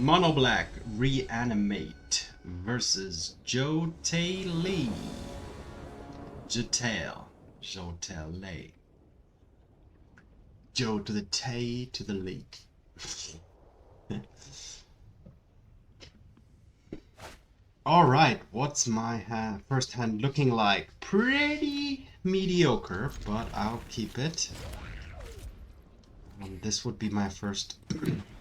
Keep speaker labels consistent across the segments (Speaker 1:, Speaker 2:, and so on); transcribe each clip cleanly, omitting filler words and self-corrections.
Speaker 1: Mono Black Reanimate versus Joe-Tay Lee. Joe-Tay. Joe to the Tay to the Lee. Alright, what's my first hand looking like? Pretty mediocre, but I'll keep it. This would be my first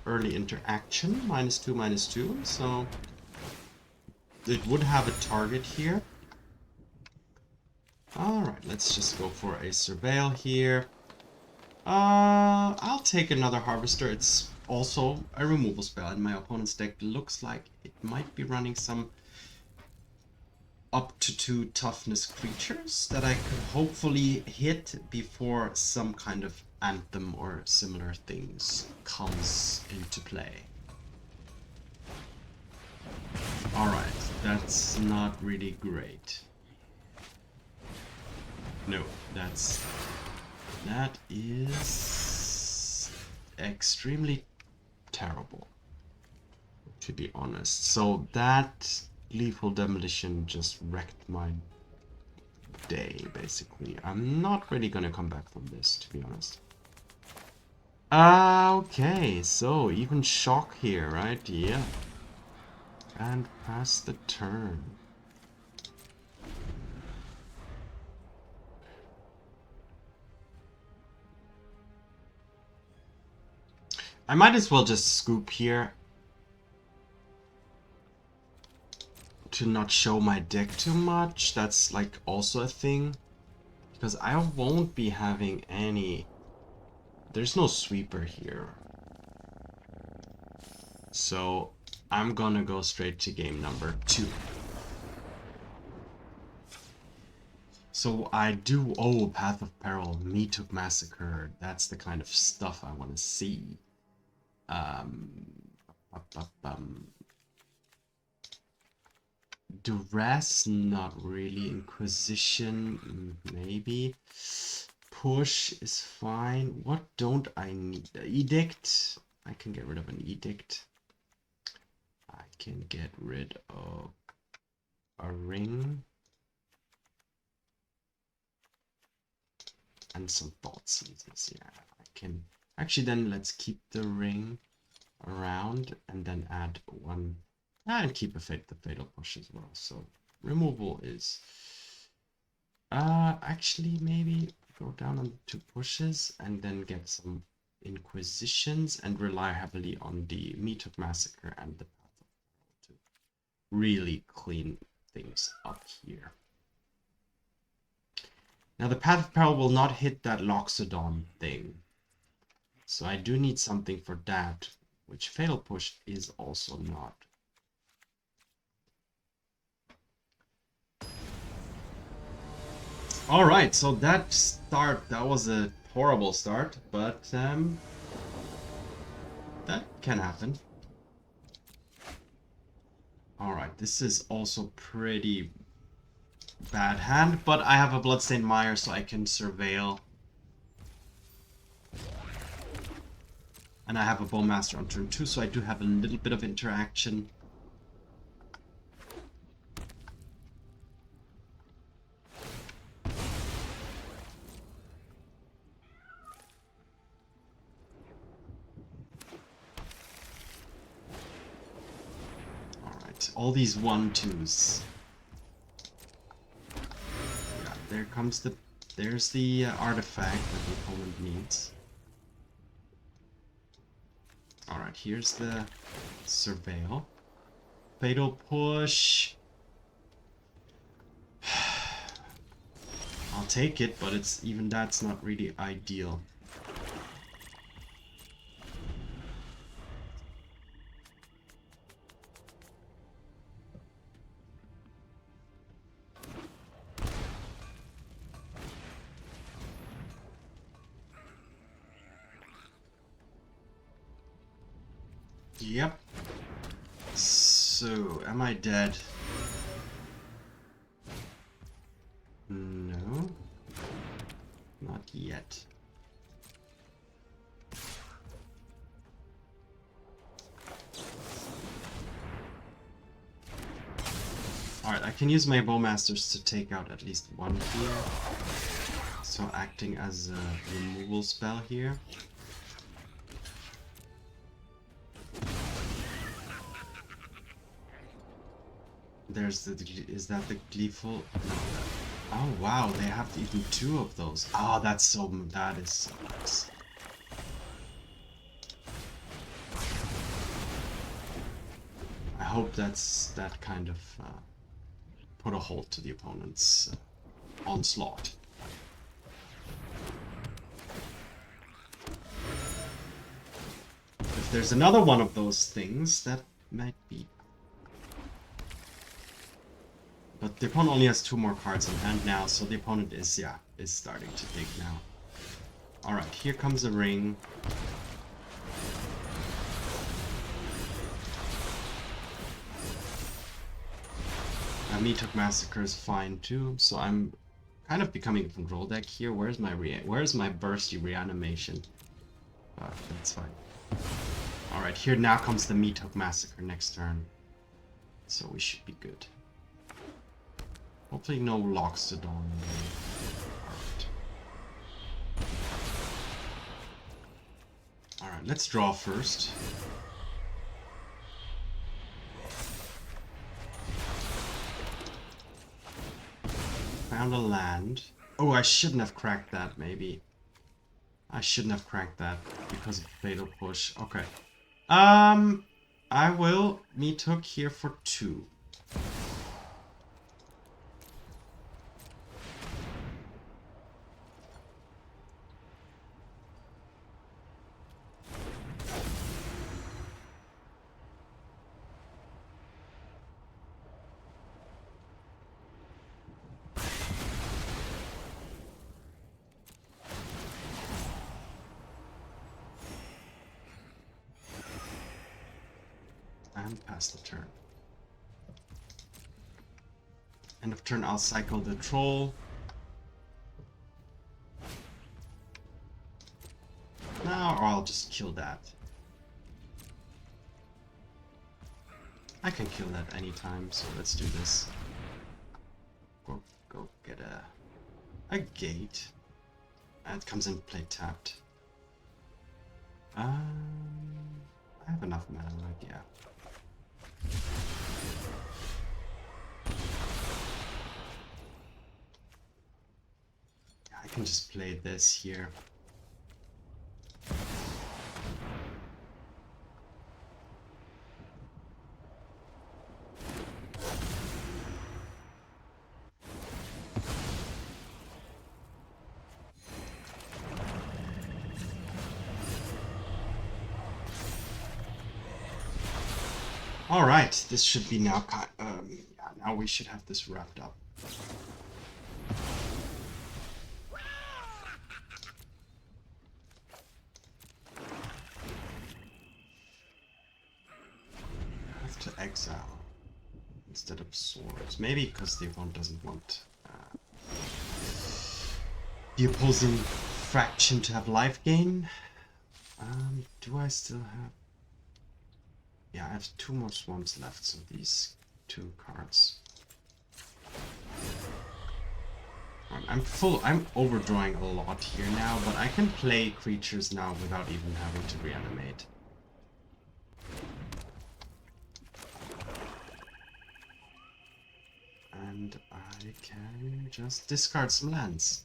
Speaker 1: early interaction, -2/-2, so it would have a target here. Alright, let's just go for a Surveil here. I'll take another Harvester. It's also a removal spell, and my opponent's deck looks like it might be running some up to 2 toughness creatures that I could hopefully hit before some kind of Anthem or similar things comes into play. Alright, that's not really great. No, that is extremely terrible, to be honest. So that Lethal Demolition just wrecked my day, basically. I'm not really gonna come back from this, to be honest. Okay, so even shock here, right? Yeah. And pass the turn. I might as well just scoop here to not show my deck too much. That's like also a thing, because I won't be having any. There's no sweeper here, so I'm gonna go straight to game number 2. So I do Path of Peril, Meathook Massacre. That's the kind of stuff I want to see. Duress, not really. Inquisition, maybe. Push is fine. What don't I need? Edict. I can get rid of an Edict. I can get rid of a ring. And some Thoughtseize. Yeah, I can. Actually, then let's keep the ring around and then add one. And keep the Fatal Push as well. So removal is actually maybe go down on 2 pushes and then get some Inquisitions and rely heavily on the Meathook Massacre and the Path of Peril to really clean things up here. Now the Path of Peril will not hit that Loxodon thing, so I do need something for that, which Fatal Push is also not. Alright, so that was a horrible start, but that can happen. Alright, this is also pretty bad hand, but I have a Bloodstained Mire, so I can Surveil. And I have a Bowmaster on turn 2, so I do have a little bit of interaction. All these 1/2s. Yeah, there's the artifact that the opponent needs. Alright, here's the Surveil. Fatal Push. I'll take it, but that's not really ideal. Yep. So, am I dead? No. Not yet. I can use my Bowmasters to take out at least one here. So acting as a removal spell here. There's the... Is that the Gleeful? No, oh wow, they have even two of those. Oh, that's so... That is so nice. I hope that kind of put a halt to the opponent's onslaught. If there's another one of those things, that might be... But the opponent only has 2 more cards in hand now, so the opponent is starting to dig now. Alright, here comes a ring. Meathook Massacre is fine too, so I'm kind of becoming a control deck here. Where's my bursty reanimation? That's fine. Alright, here now comes the Meathook Massacre next turn. So we should be good. Hopefully no locks to dawn. Alright, let's draw first. Found a land. Oh, I shouldn't have cracked that, maybe. I shouldn't have cracked that because of Fatal Push. Okay. I will Meathook here for 2. Pass the turn. End of turn, I'll cycle the troll. Now, or I'll just kill that. I can kill that anytime, so let's do this. Go get a gate. It comes in play tapped. I have enough mana, right? Yeah. I can just play this here. Alright, this should be now, now we should have this wrapped up. I have to exile instead of swords. Maybe because the opponent doesn't want the opposing faction to have life gain. Do I still have... Yeah, I have 2 more swamps left, so these 2 cards. I'm overdrawing a lot here now, but I can play creatures now without even having to reanimate. And I can just discard some lands.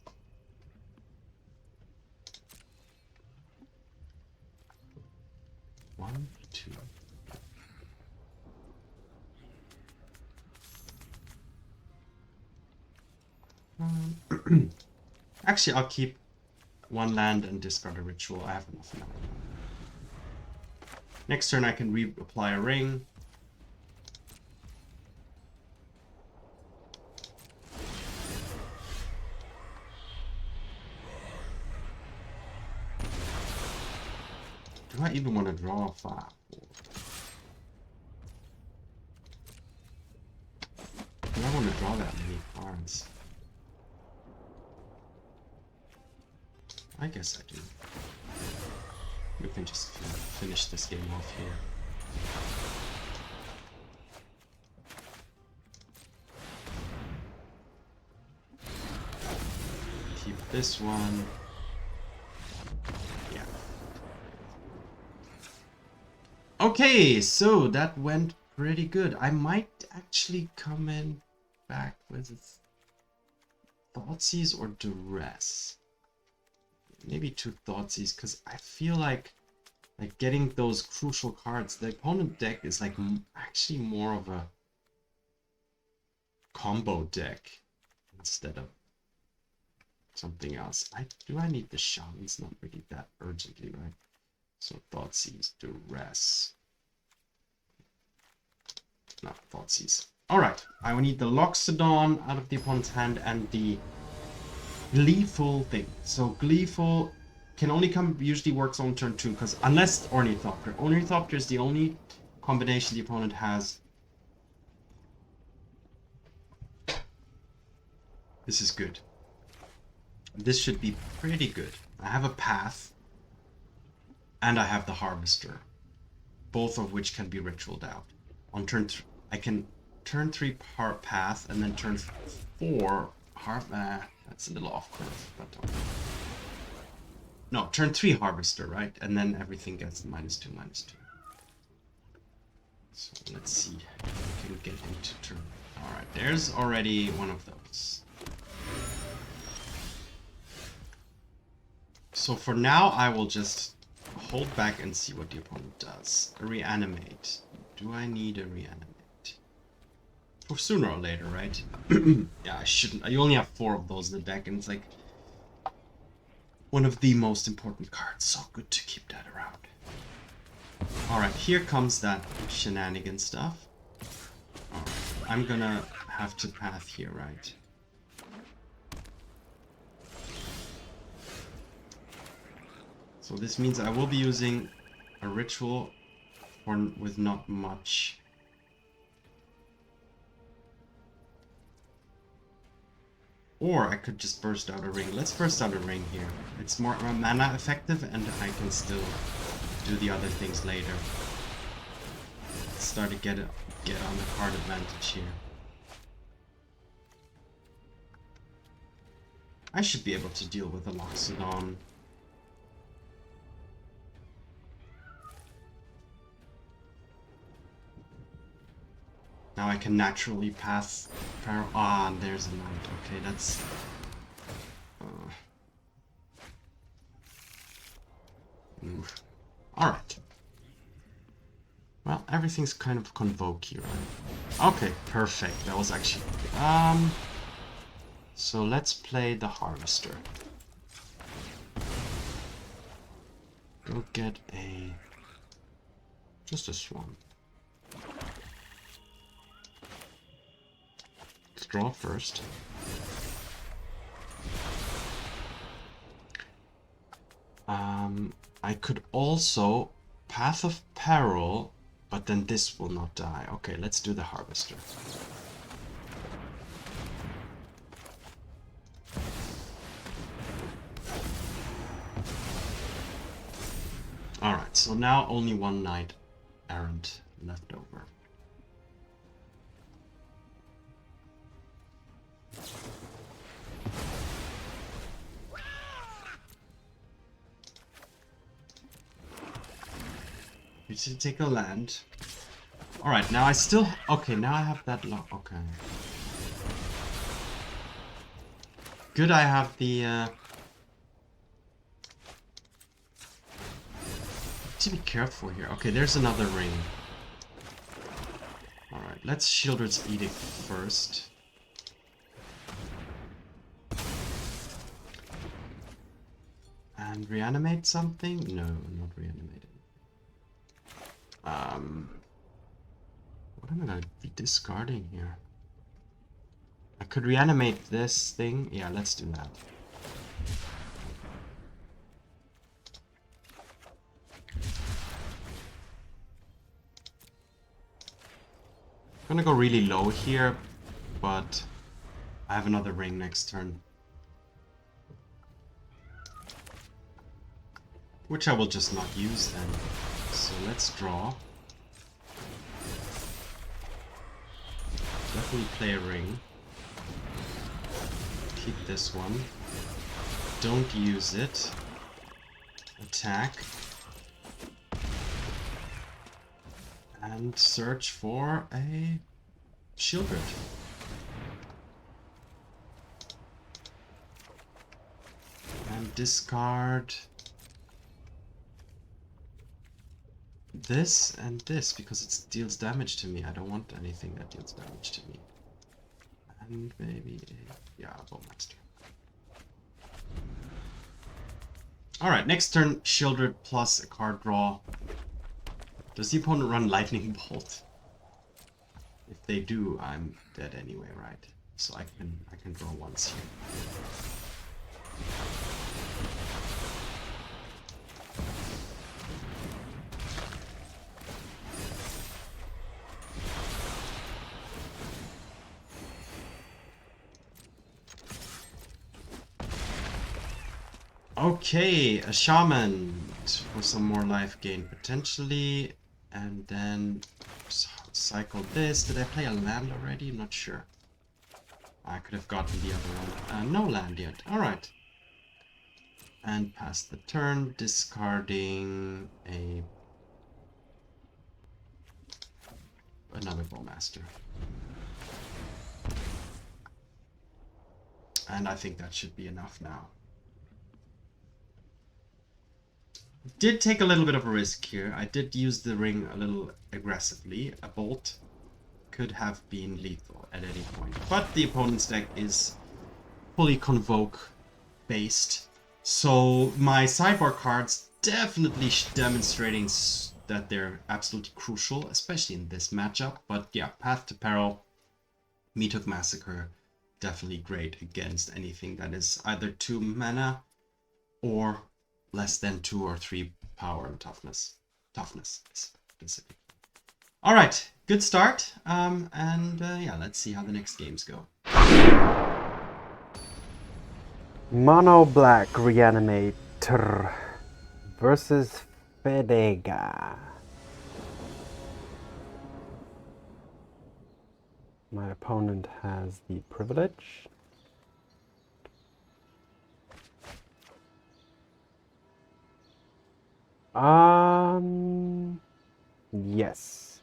Speaker 1: One, 2. Actually, I'll keep 1 land and discard a ritual. I have enough now. Next turn I can reapply a ring. Do I even want to draw a 5? Do I want to draw that many cards? I guess I do. We can just finish this game off here. this one. Yeah. Okay, so that went pretty good. I might actually come in back with Thoughtseize or Duress. Maybe 2 Thoughtseize, because I feel like getting those crucial cards. The opponent deck is like actually more of a combo deck instead of something else. Do I need the Shamans? Not really that urgently, right? So Thoughtseize, Duress. No, Thoughtseize. Alright, I will need the Loxodon out of the opponent's hand and the Gleeful thing. So Gleeful can only usually works on turn 2, because unless Ornithopter. Ornithopter is the only combination the opponent has. This is good. This should be pretty good. I have a Path, and I have the Harvester, both of which can be ritualed out. On turn 3, I can turn 3 Path, and then turn 4 that's a little off curve, but no, turn 3 Harvester, right? And then everything gets -2, -2. So let's see if we can get into turn. Alright, there's already one of those. So for now, I will just hold back and see what the opponent does. A Reanimate. Do I need a Reanimate? For sooner or later, right? Yeah, I shouldn't. I only have 4 of those in the deck, and it's like one of the most important cards. So good to keep that around. Alright, here comes that shenanigan stuff. Alright, I'm gonna have to Path here, right? So this means I will be using a ritual with not much. Or I could just burst out a ring. Let's burst out a ring here. It's more mana effective, and I can still do the other things later. Start to get on the card advantage here. I should be able to deal with the Loxodon. Now I can naturally pass. Ah, there's a knight. Okay, that's. Alright. Well, everything's kind of convoke-y, right? Okay, perfect. That was actually. So let's play the Harvester. Go get just a Swan. Let's draw first. I could also Path of Peril, but then this will not die. Okay, let's do the Harvester. Alright, so now only one knight errant left over. You should take a land. Alright, now I still... Okay, now I have that lock. Okay. Good, I have the... To be careful here. Okay, there's another ring. Alright, let's Sheoldred's Edict first. And reanimate something? No, not reanimating. What am I gonna be discarding here? I could reanimate this thing. Yeah, let's do that. I'm gonna go really low here, but I have another ring next turn. Which I will just not use then. So let's draw. Definitely play a ring. Keep this one. don't use it. Attack. And search for a Sheoldred. And discard this and this because it deals damage to me. I don't want anything that deals damage to me. And maybe a, yeah, Bowmaster. Alright, next turn, Sheoldred plus a card draw. Does the opponent run Lightning Bolt? If they do, I'm dead anyway, right? So I can draw once here. Okay, a Shaman for some more life gain potentially, and then cycle this. Did I play a land already? I'm not sure. I could have gotten the other one. No land yet. Alright. And pass the turn, discarding another Bowmaster. And I think that should be enough now. Did take a little bit of a risk here. I did use the ring a little aggressively. A bolt could have been lethal at any point. But the opponent's deck is fully Convoke based. So my sideboard cards definitely demonstrating that they're absolutely crucial, especially in this matchup. But yeah, Path to Peril, Meathook Massacre, definitely great against anything that is either 2 mana or less than 2 or 3 power and toughness. Toughness specific. All right, good start. Yeah, let's see how the next games go.
Speaker 2: Mono Black Reanimator versus Fedega. My opponent has the privilege. Yes.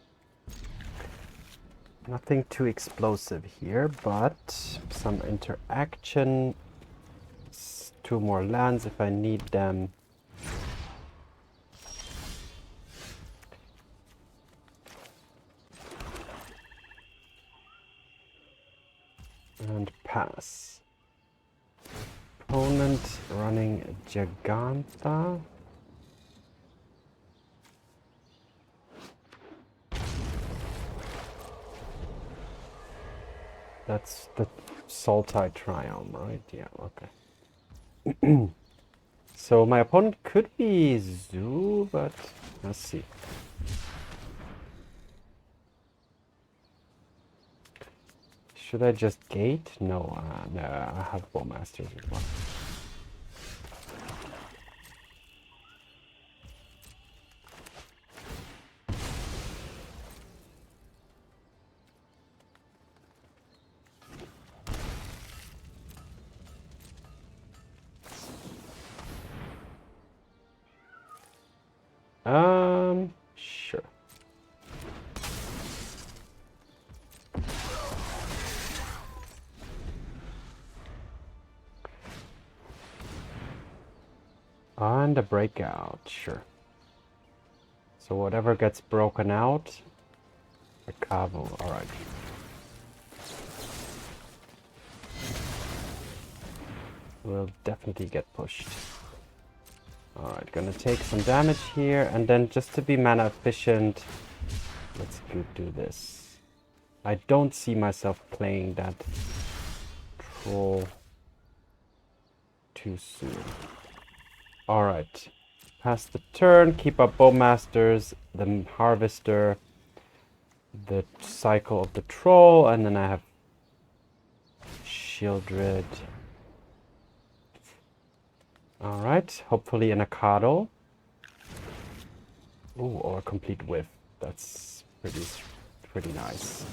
Speaker 2: Nothing too explosive here, but some interaction. 2 more lands if I need them. And pass. Opponent running Giganta. That's the Sultai Triumph, right? Yeah, okay. So my opponent could be Zoo, but let's see. Should I just gate? No, no, I have Bowmasters as well. Sure. And a breakout, sure. So whatever gets broken out, a Cavo, alright. Will definitely get pushed. Alright, gonna take some damage here, and then just to be mana efficient, let's do this. I don't see myself playing that troll too soon. Alright, pass the turn, keep up Bowmasters, the Harvester, the cycle of the Troll, and then I have Sheoldred. Alright, hopefully an Akado. Ooh, or a complete whiff. That's pretty nice.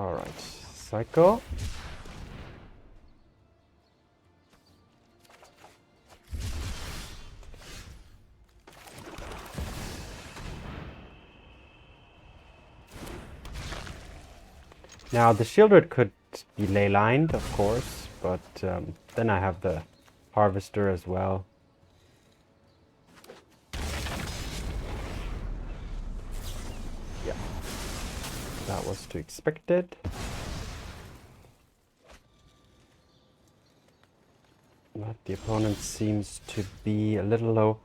Speaker 2: Alright, cycle. Now the Sheoldred could be ley lined, of course, but then I have the Harvester as well. Yeah, that was to expected. But the opponent seems to be a little low.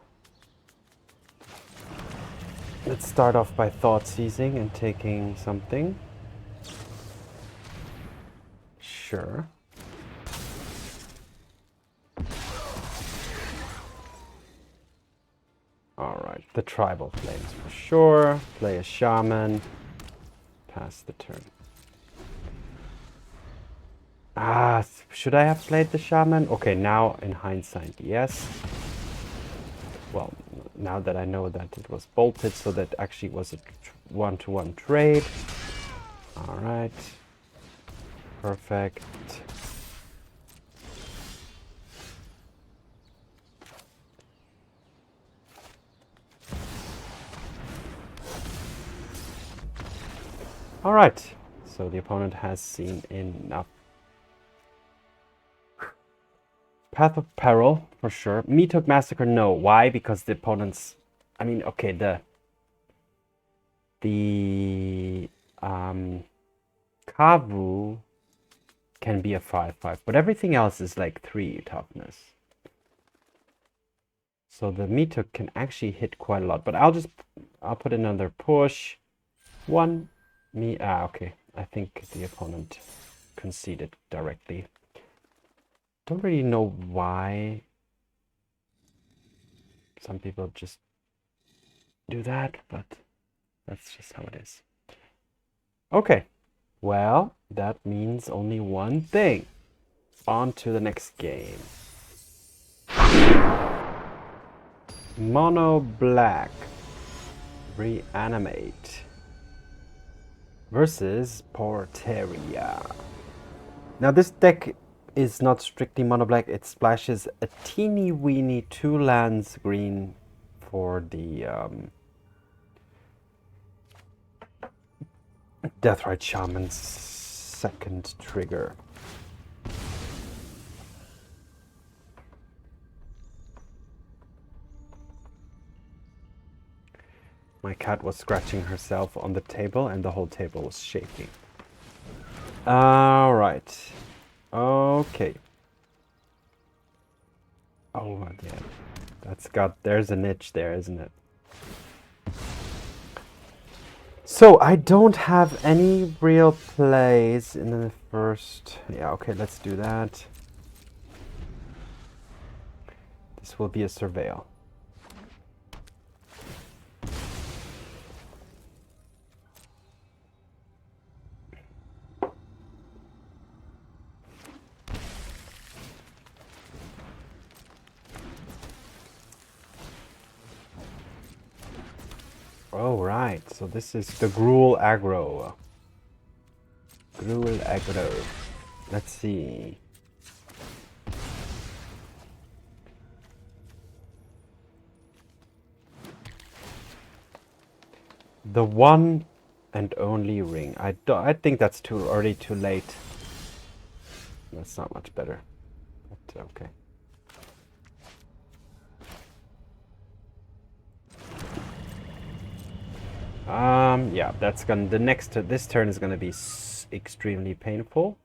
Speaker 2: Let's start off by Thoughtseizing and taking something. Sure. Alright, the Tribal Flames for sure. Play a Shaman. Pass the turn. Ah, should I have played the Shaman? Okay, now in hindsight, yes. Well, now that I know that it was bolted, so that actually was a one-to-one trade. Alright. Perfect. Alright, so the opponent has seen enough. Path of Peril, for sure. Meathook Massacre, no. Why? Because the opponent's... I mean, okay, the Kavu can be a 5/5, but everything else is like 3 toughness. So the Meathook can actually hit quite a lot, but I'll put another push. Okay. I think the opponent conceded directly. Don't really know why some people just do that, but that's just how it is. Okay, well, that means only one thing. On to the next game. Mono black. Reanimate. Versus Porteria. Now this deck is not strictly mono black. It splashes a teeny weeny 2 lands green for the Deathrite Shaman's second trigger. My cat was scratching herself on the table and the whole table was shaking. Alright. Okay. Oh, yeah. There's a niche there, isn't it? So, I don't have any real plays in the first... Yeah, okay, let's do that. This will be a Surveil. Oh, right. So this is the Gruul aggro. Gruul aggro. Let's see. The one and only ring. I think that's already too late. That's not much better. But okay. Yeah, that's this turn is gonna be extremely painful.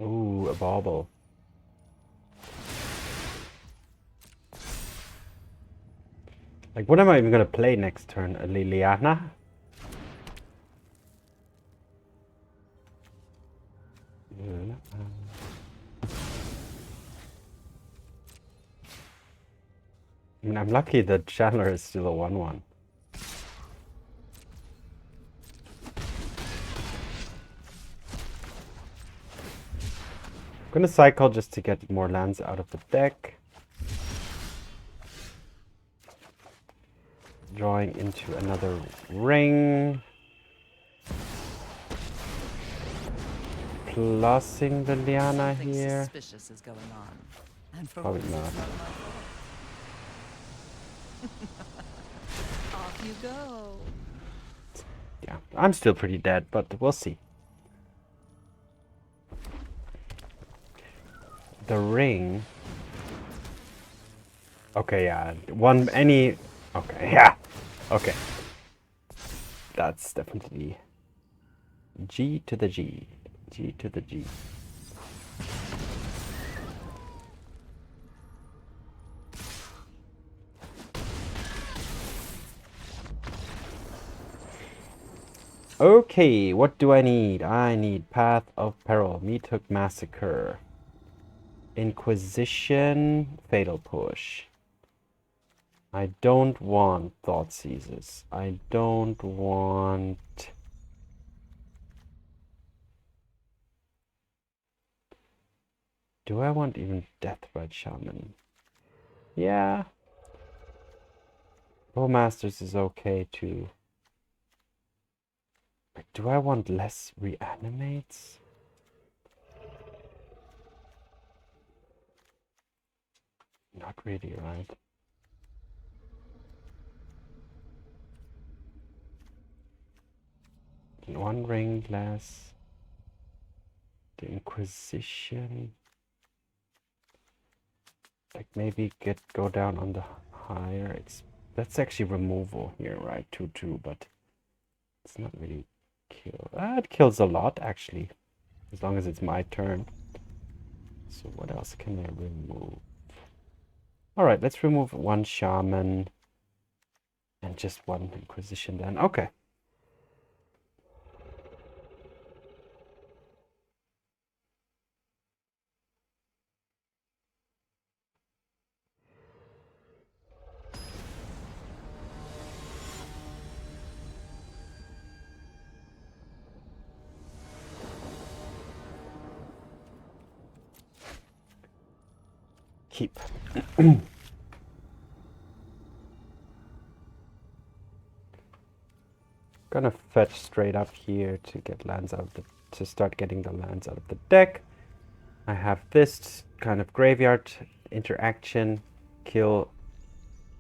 Speaker 2: Ooh, a bauble. Like, what am I even gonna play next turn? A Liliana? I mean, I'm lucky that Chandler is still a 1/1. gonna cycle just to get more lands out of the deck. Drawing into another ring. Plussing the Liliana here.
Speaker 3: Suspicious is going on. And for
Speaker 2: Probably
Speaker 3: once,
Speaker 2: not.
Speaker 3: it's not my fault. Off you go.
Speaker 2: Yeah, I'm still pretty dead, but we'll see. The ring. Okay, yeah. Okay, yeah. Okay. That's definitely G to the G. G to the G. Okay, what do I need? I need Path of Peril, Meathook Massacre, Inquisition, Fatal Push. I don't want Thoughtseizes. I don't want... Do I want even Deathrite Shaman? Yeah. Bowmasters is okay too. But do I want less Reanimates? Not really, right? One ring less. The Inquisition. Like maybe go down on the higher. That's actually removal here, right? 2/2, but it's not really kill. It kills a lot actually, as long as it's my turn. So what else can I remove? All right, let's remove one Shaman and just one Inquisition then. Okay. Keep. Gonna fetch straight up here to get lands out of to start getting the lands out of the deck. I have this kind of graveyard interaction, kill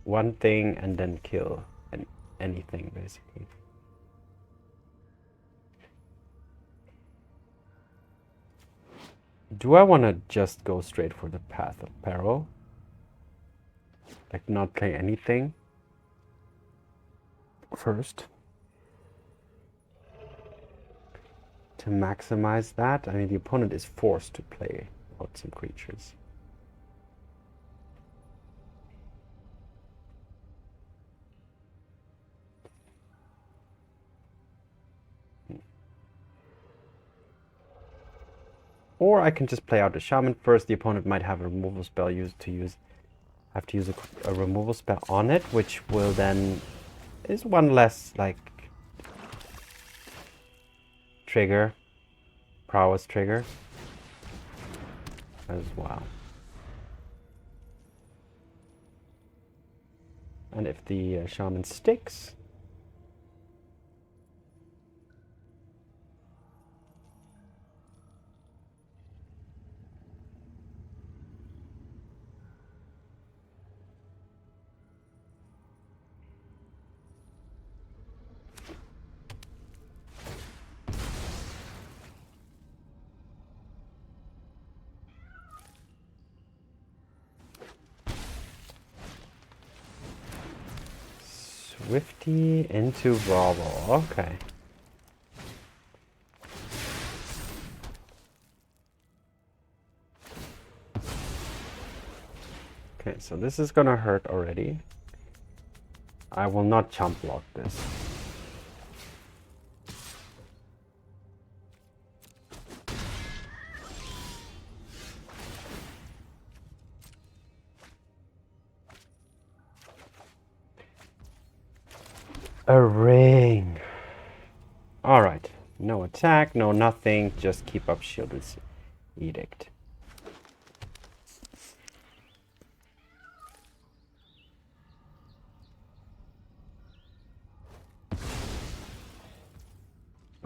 Speaker 2: one thing and then kill anything basically. Do I want to just go straight for the Path of Peril? Like not play anything first? To maximize that? I mean, the opponent is forced to play out some creatures. Or I can just play out the Shaman first. The opponent might have a removal spell have to use a removal spell on it, which will then is one less like trigger, prowess trigger as well. And if the Shaman sticks, Swifty into Brawl. Okay. Okay, so this is gonna hurt already. I will not chump block this. A ring. All right. No attack, no nothing. Just keep up Sheoldred's Edict.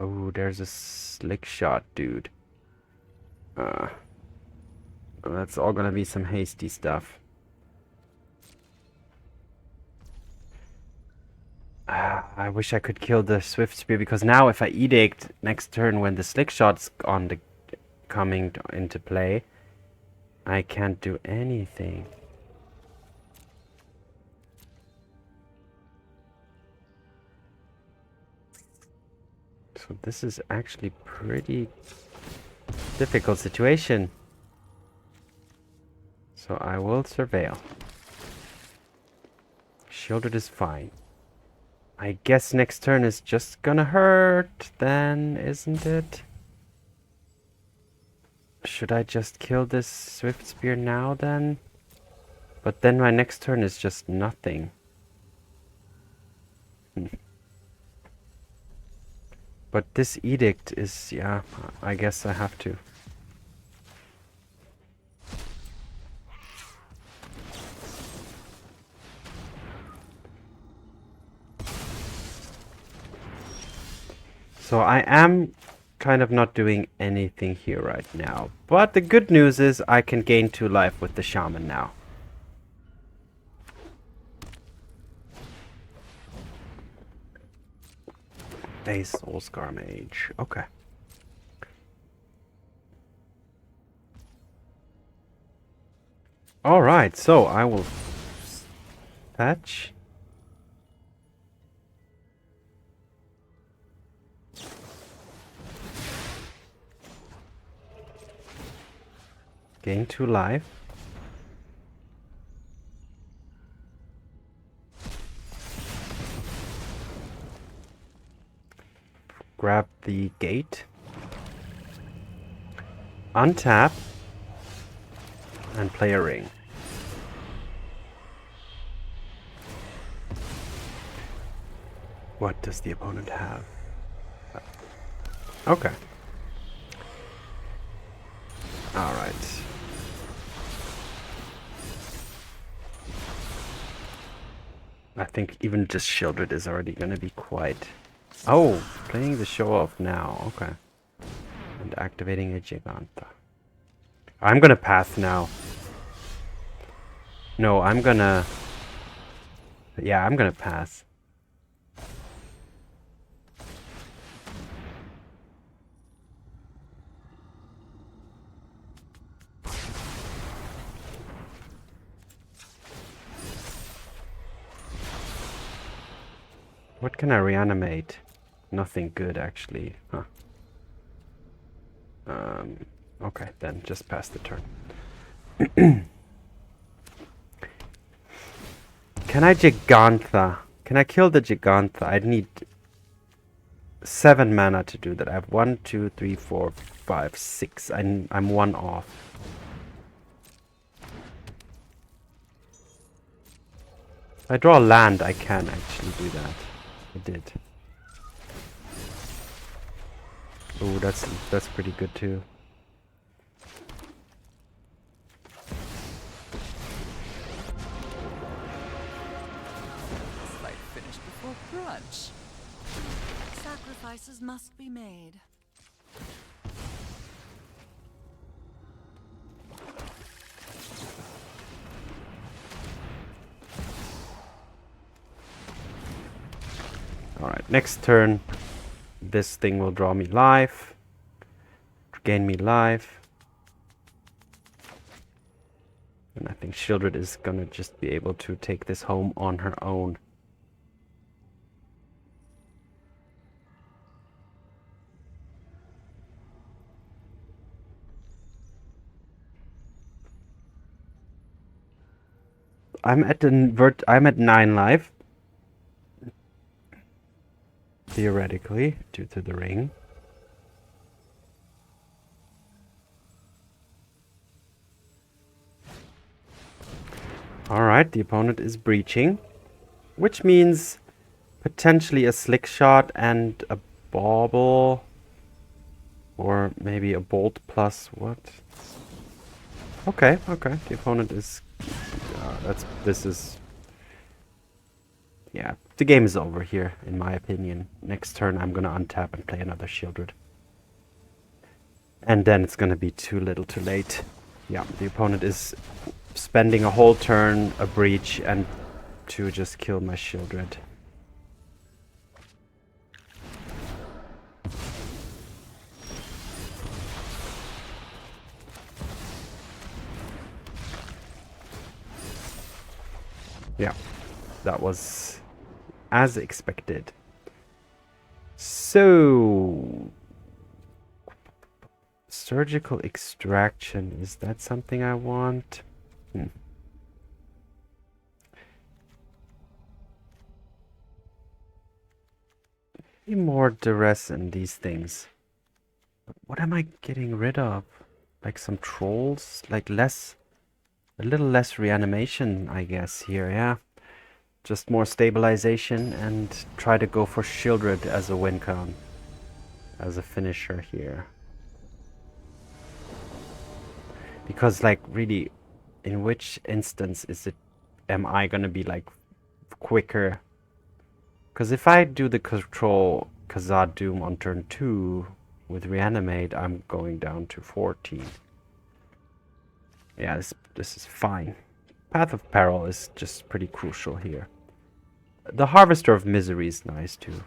Speaker 2: Oh, there's a slick shot, dude. That's all gonna be some hasty stuff. I wish I could kill the Swift Spear, because now if I Edict next turn when the Slick Shot's coming into play, I can't do anything. So this is actually pretty difficult situation. So I will Surveil. Sheoldred is fine. I guess next turn is just gonna hurt then, isn't it? Should I just kill this Swift Spear now then? But then my next turn is just nothing. But this Edict is, yeah, I guess I have to. So I am kind of not doing anything here right now. But the good news is I can gain 2 life with the Shaman now. Base Soulscar Mage. Okay. Alright, so I will fetch. Gain 2 life. Grab the gate. Untap. And play a ring. What does the opponent have? Okay. Alright. I think even just Sheoldred is already going to be quite... Oh, playing the show off now. Okay. And activating a Giganta. I'm going to pass now. No, I'm going to... Yeah, I'm going to pass. What can I reanimate? Nothing good, actually. Huh. Okay, then just pass the turn. Can I Gigantha? Can I kill the Gigantha? I'd need 7 mana to do that. I have 1, 2, 3, 4, 5, 6. I'm 1 off. If I draw a land, I can actually do that. I did. Oh, that's pretty good too.
Speaker 3: It's like finished before brunch. Sacrifices must be made.
Speaker 2: Alright, next turn, this thing will draw me life, gain me life. And I think Sheoldred is gonna just be able to take this home on her own. I'm at 9 life. Theoretically, due to the ring. Alright, the opponent is breaching, which means potentially a slick shot and a bauble, or maybe a bolt plus what? Okay, okay, the opponent is... this is... Yeah, the game is over here, in my opinion. Next turn, I'm gonna untap and play another Sheoldred. And then it's gonna be too little too late. Yeah, the opponent is spending a whole turn, a breach, and to just kill my Sheoldred. Yeah, that was as expected. So, surgical extraction, is that something I want? Maybe more duress in these things. But what am I getting rid of? Like some trolls? Like less, a little less reanimation, I guess, here, yeah. Just more stabilization and try to go for Sheoldred as a win con. As a finisher here. Because, like, really, in which instance am I gonna be, like, quicker? Because if I do the Troll Khazad-dum on turn 2 with Reanimate, I'm going down to 14. Yeah, this is fine. Path of Peril is just pretty crucial here. The Harvester of Misery is nice too.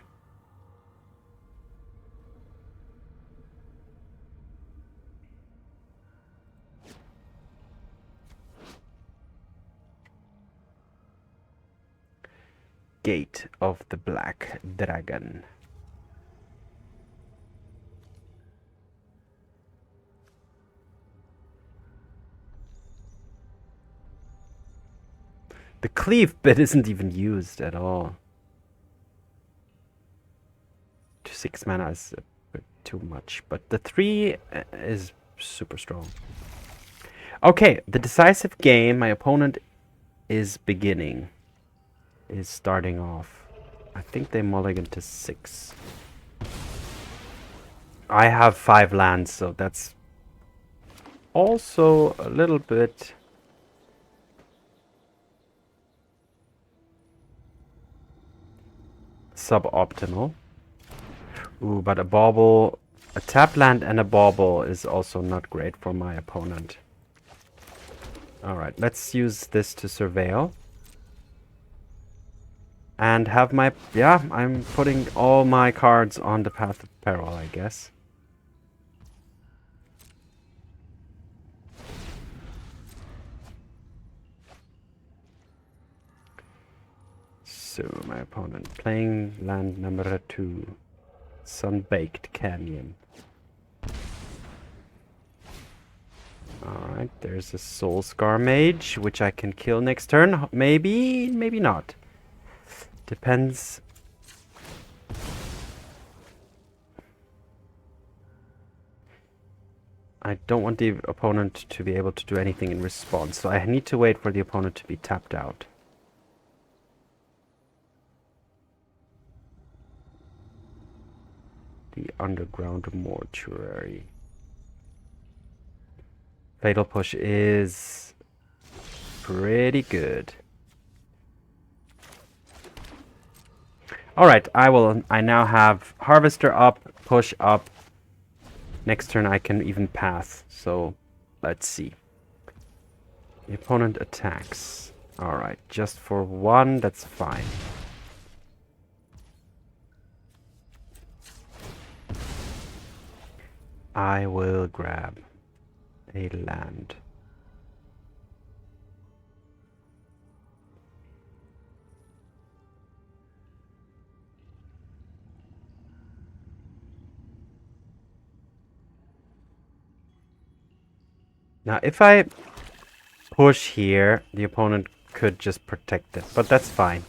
Speaker 2: Gate of the Black Dragon. The cleave bit isn't even used at all. 6 mana is a bit too much, but the 3 is super strong. Okay, the decisive game, my opponent is beginning. Is starting off. I think they mulligan to 6. I have 5 lands, so that's also a little bit suboptimal. Ooh, but a bauble, a tap land and a bauble is also not great for my opponent. Alright, let's use this to surveil. And have my... yeah, I'm putting all my cards on the Path of Peril, I guess. So, my opponent playing land number 2. Sun-Baked Canyon. Alright, there's a Soul Scar Mage, which I can kill next turn. Maybe, maybe not. Depends. I don't want the opponent to be able to do anything in response, so I need to wait for the opponent to be tapped out. The Underground Mortuary. Fatal Push is pretty good. Alright, I now have Harvester up, Push up. Next turn I can even pass, so let's see. The opponent attacks. Alright, just for 1, that's fine. I will grab a land. Now, if I push here, the opponent could just protect it, but that's fine.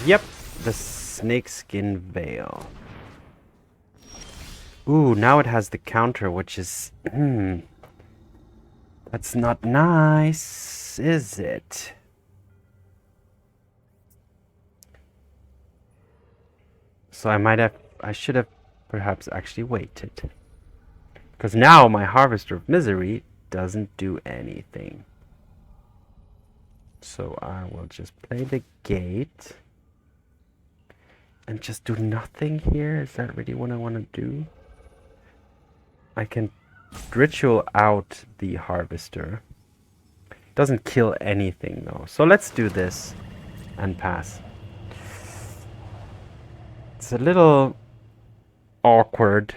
Speaker 2: Yep, the Snakeskin Veil. Ooh, now it has the counter, which is... that's not nice, is it? So I should have perhaps actually waited. Because now my Harvester of Misery doesn't do anything. So I will just play the gate. And just do nothing here? Is that really what I want to do? I can ritual out the harvester. Doesn't kill anything though. So let's do this and pass. It's a little awkward.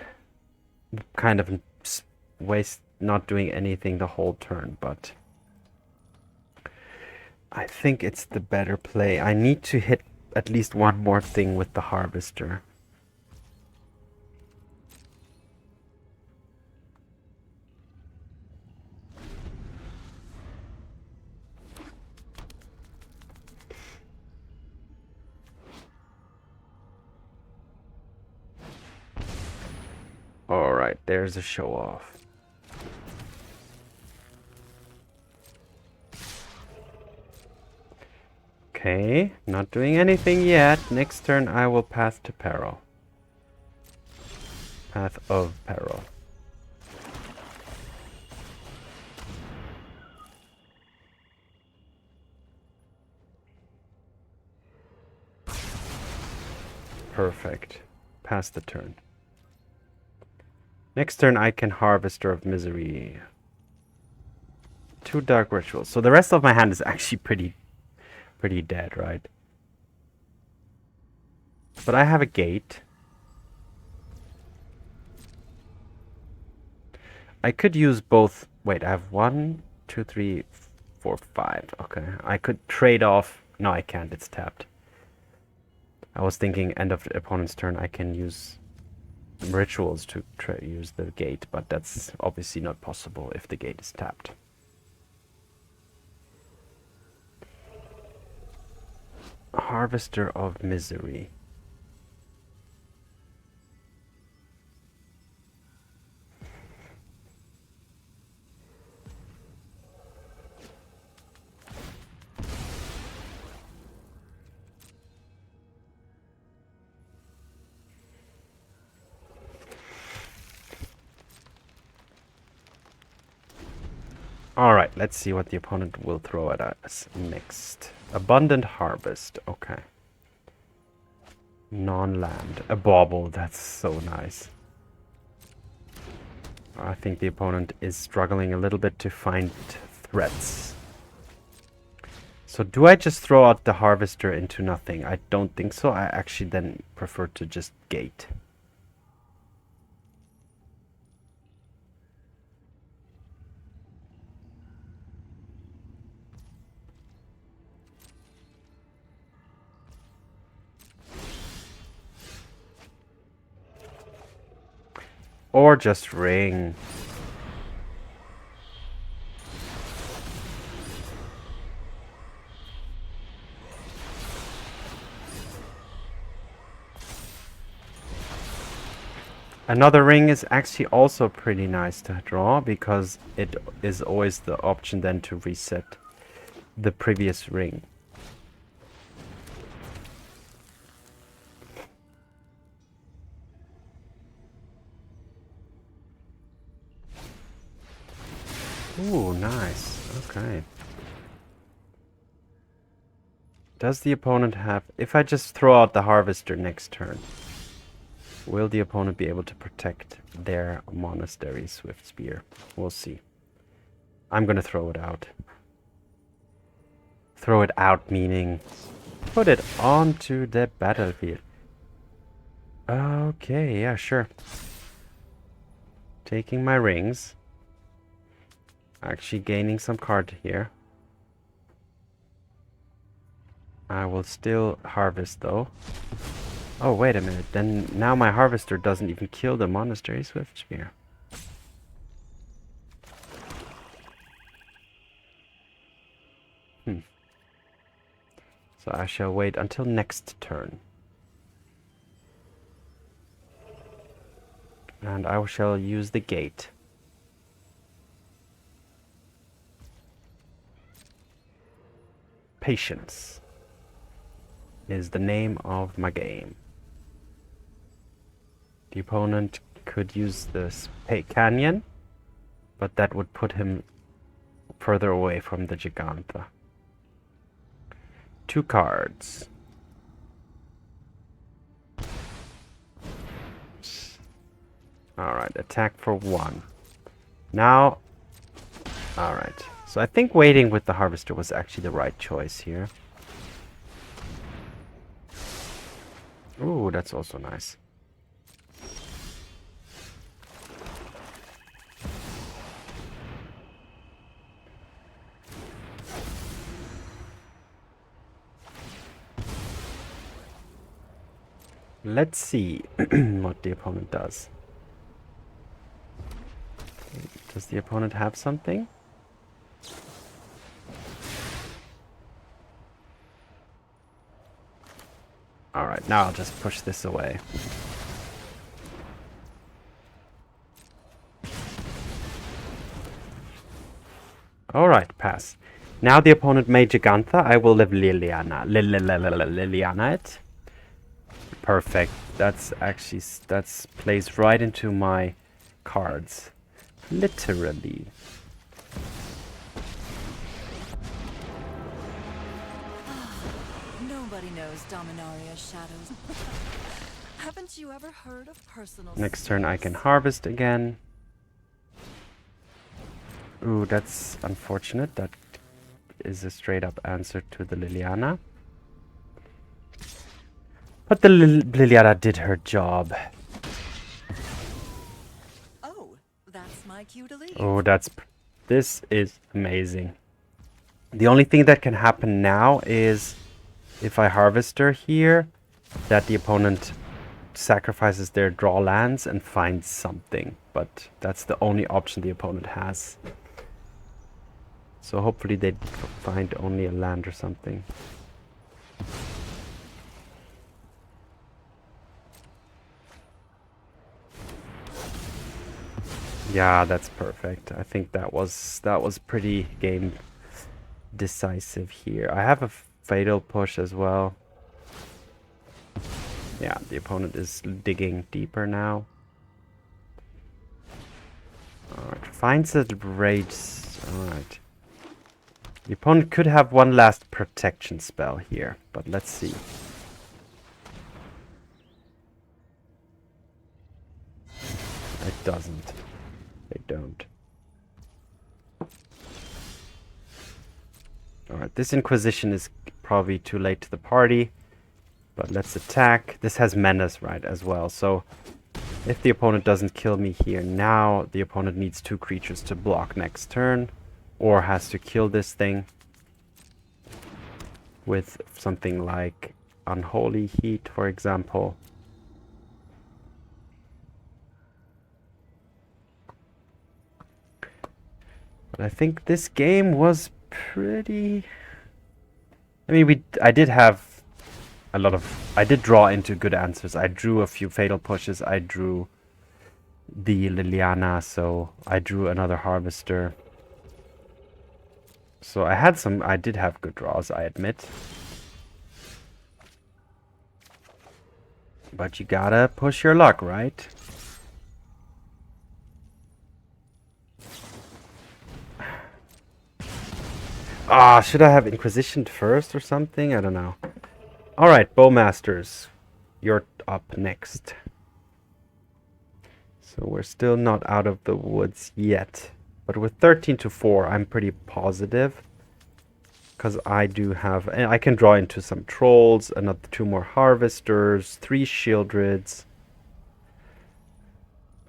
Speaker 2: Kind of waste not doing anything the whole turn, but I think it's the better play. I need to hit at least one more thing with the harvester. All right, there's a show off. Okay, not doing anything yet. Next turn I will Path to Peril. Path of Peril. Perfect. Pass the turn. Next turn I can Harvester of Misery. 2 Dark Rituals. So the rest of my hand is actually pretty dead, right? But I have a gate. I could use both. Wait, I have 1, 2, 3, 4, 5. Okay, I could trade off. No, I can't. It's tapped. I was thinking end of the opponent's turn I can use rituals to use the gate, but that's obviously not possible if the gate is tapped. Harvester of Misery. Alright, let's see what the opponent will throw at us next. Abundant Harvest, okay. Non-land. A bauble, that's so nice. I think the opponent is struggling a little bit to find threats. So do I just throw out the Harvester into nothing? I don't think so. I actually then prefer to just gate. Or just ring. Another ring is actually also pretty nice to draw because it is always the option then to reset the previous ring. Ooh, nice. Okay. Does the opponent have... If I just throw out the Harvester next turn, will the opponent be able to protect their Monastery Swift Spear? We'll see. I'm gonna throw it out. Throw it out meaning put it onto the battlefield. Okay, yeah, sure. Taking my rings. Actually gaining some card here. I will still harvest though. Oh, wait a minute. Then now my harvester doesn't even kill the Monastery Swift Spear. So I shall wait until next turn. And I shall use the gate. Patience is the name of my game. The opponent could use this Canyon. but that would put him further away from the Giganta. 2 cards. Alright, attack for 1. Now, alright. So I think waiting with the Harvester was actually the right choice here. Ooh, that's also nice. Let's see what the opponent does. Does the opponent have something? Alright, now I'll just push this away. Alright, pass. Now the opponent made Giganta. I will live Liliana. Liliana it. Perfect. That's actually, that's plays right into my cards. Literally.
Speaker 3: Nobody knows Dominaria's shadows. Haven't you ever heard of personal
Speaker 2: Next turn I can
Speaker 3: space?
Speaker 2: harvest again. Ooh, that's unfortunate. That is a straight up answer to the Liliana. But the Liliana did her job.
Speaker 3: Oh, that's my cue to leave.
Speaker 2: Oh, this is amazing. The only thing that can happen now is if I harvest her here, that the opponent sacrifices their draw lands and finds something. But that's the only option the opponent has. So hopefully they find only a land or something. Yeah, that's perfect. I think that was pretty game decisive here. I have a fatal push as well. Yeah, the opponent is digging deeper now. Alright, finds a rage. Alright. The opponent could have one last protection spell here, but let's see. It doesn't. They don't. Alright, this Inquisition is probably too late to the party. But let's attack. This has Menace, right, as well. So if the opponent doesn't kill me here now, the opponent needs 2 creatures to block next turn. Or has to kill this thing with something like Unholy Heat, for example. But I think this game was pretty... I mean, I did have a lot of... I did draw into good answers. I drew a few fatal pushes. I drew the Liliana, so I drew another Harvester. So I did have good draws, I admit. But you gotta push your luck, right? Ah, should I have Inquisitioned first or something? I don't know. Alright, Bowmasters. You're up next. So we're still not out of the woods yet. But with 13-4, I'm pretty positive. Because I do have... And I can draw into some Trolls, another 2 more Harvesters, 3 Sheoldreds.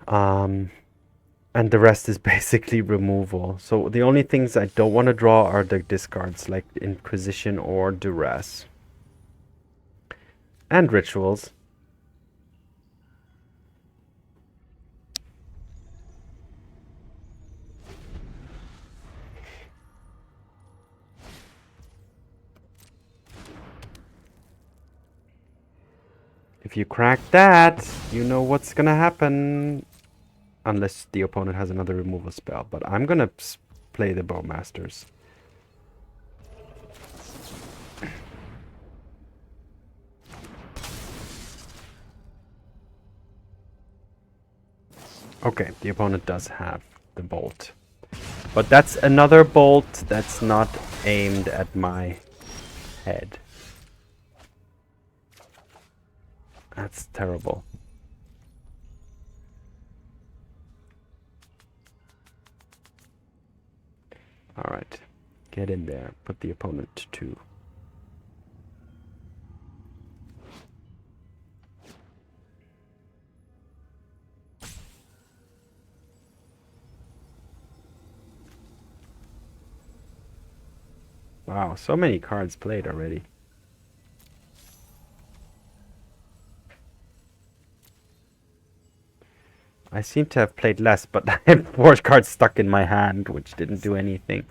Speaker 2: And the rest is basically removal. So the only things I don't want to draw are the discards, like Inquisition or Duress. And Rituals. If you crack that, you know what's gonna happen. Unless the opponent has another removal spell. But I'm gonna play the Bowmasters. Okay, the opponent does have the bolt. But that's another bolt that's not aimed at my head. That's terrible. Alright, get in there, put the opponent to 2. Wow, so many cards played already. I seem to have played less, but I had 4 cards stuck in my hand, which didn't do anything.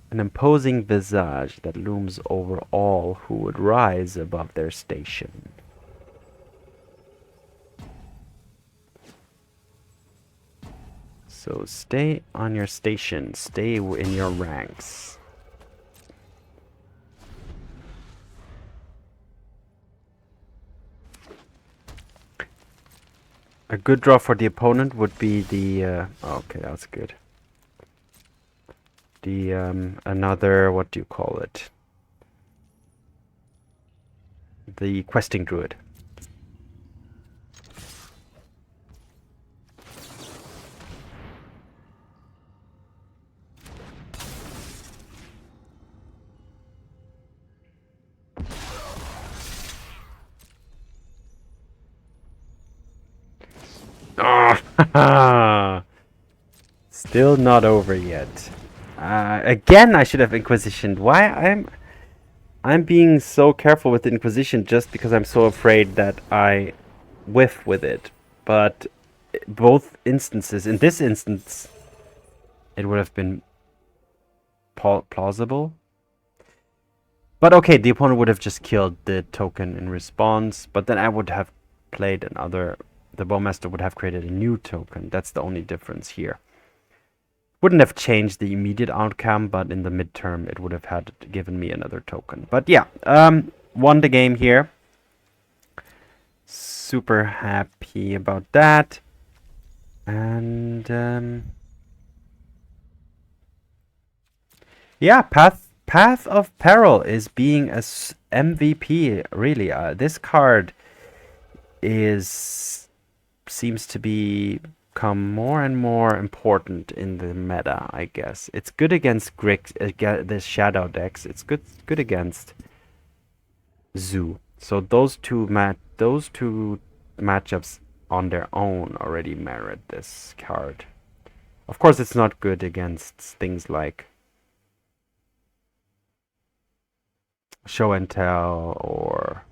Speaker 2: An imposing visage that looms over all who would rise above their station. So stay on your station, stay in your ranks. A good draw for the opponent would be the... okay, that's good. The, another, what do you call it? The Questing Druid. Oh, still not over yet. Again, I should have Inquisitioned. Why I'm being so careful with the Inquisition just because I'm so afraid that I whiff with it. But both instances, in this instance, it would have been plausible. But okay, the opponent would have just killed the token in response, but then I would have played another... The Bowmaster would have created a new token. That's the only difference here. Wouldn't have changed the immediate outcome, but in the midterm it would have had given me another token. But yeah, won the game here. Super happy about that. And yeah, Path of Peril is being a MVP, really. This card seems to become more and more important in the meta, I guess. It's good against the Shadow decks. It's good against Zoo. So those two matchups on their own already merit this card. Of course, it's not good against things like Show and Tell or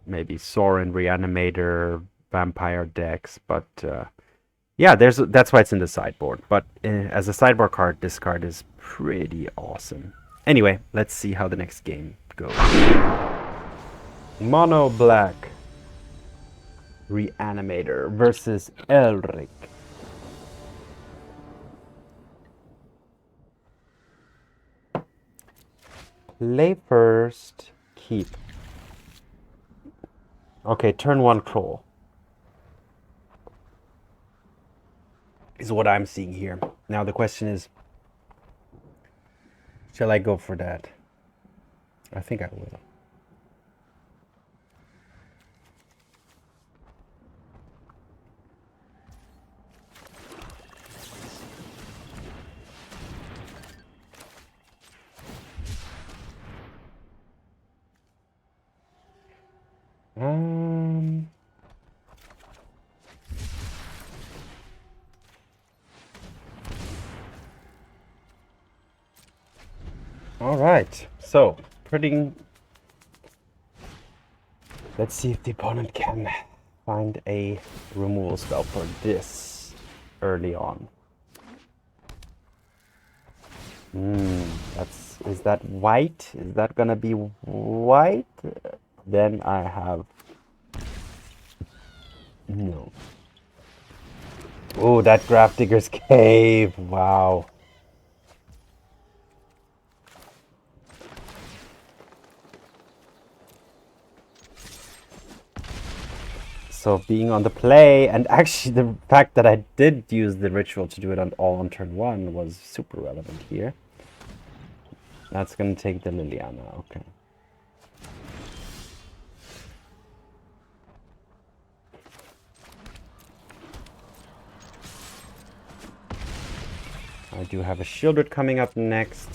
Speaker 2: maybe Sorin, Reanimator, Vampire decks, but yeah, that's why it's in the sideboard. But as a sideboard card, this card is pretty awesome. Anyway, let's see how the next game goes. Mono Black Reanimator versus Elric. Play first, keep. Okay, turn 1 Troll. Is what I'm seeing here. Now the question is, shall I go for that? I think I will. All right, so let's see if the opponent can find a removal spell for this early on. Is that white? Is that gonna be white? Then I have no. Oh, that Grafdigger's Cave. Wow. So being on the play, and actually the fact that I did use the ritual to do it all on turn 1 was super relevant here. That's gonna take the Liliana, okay. I do have a Sheoldred coming up next.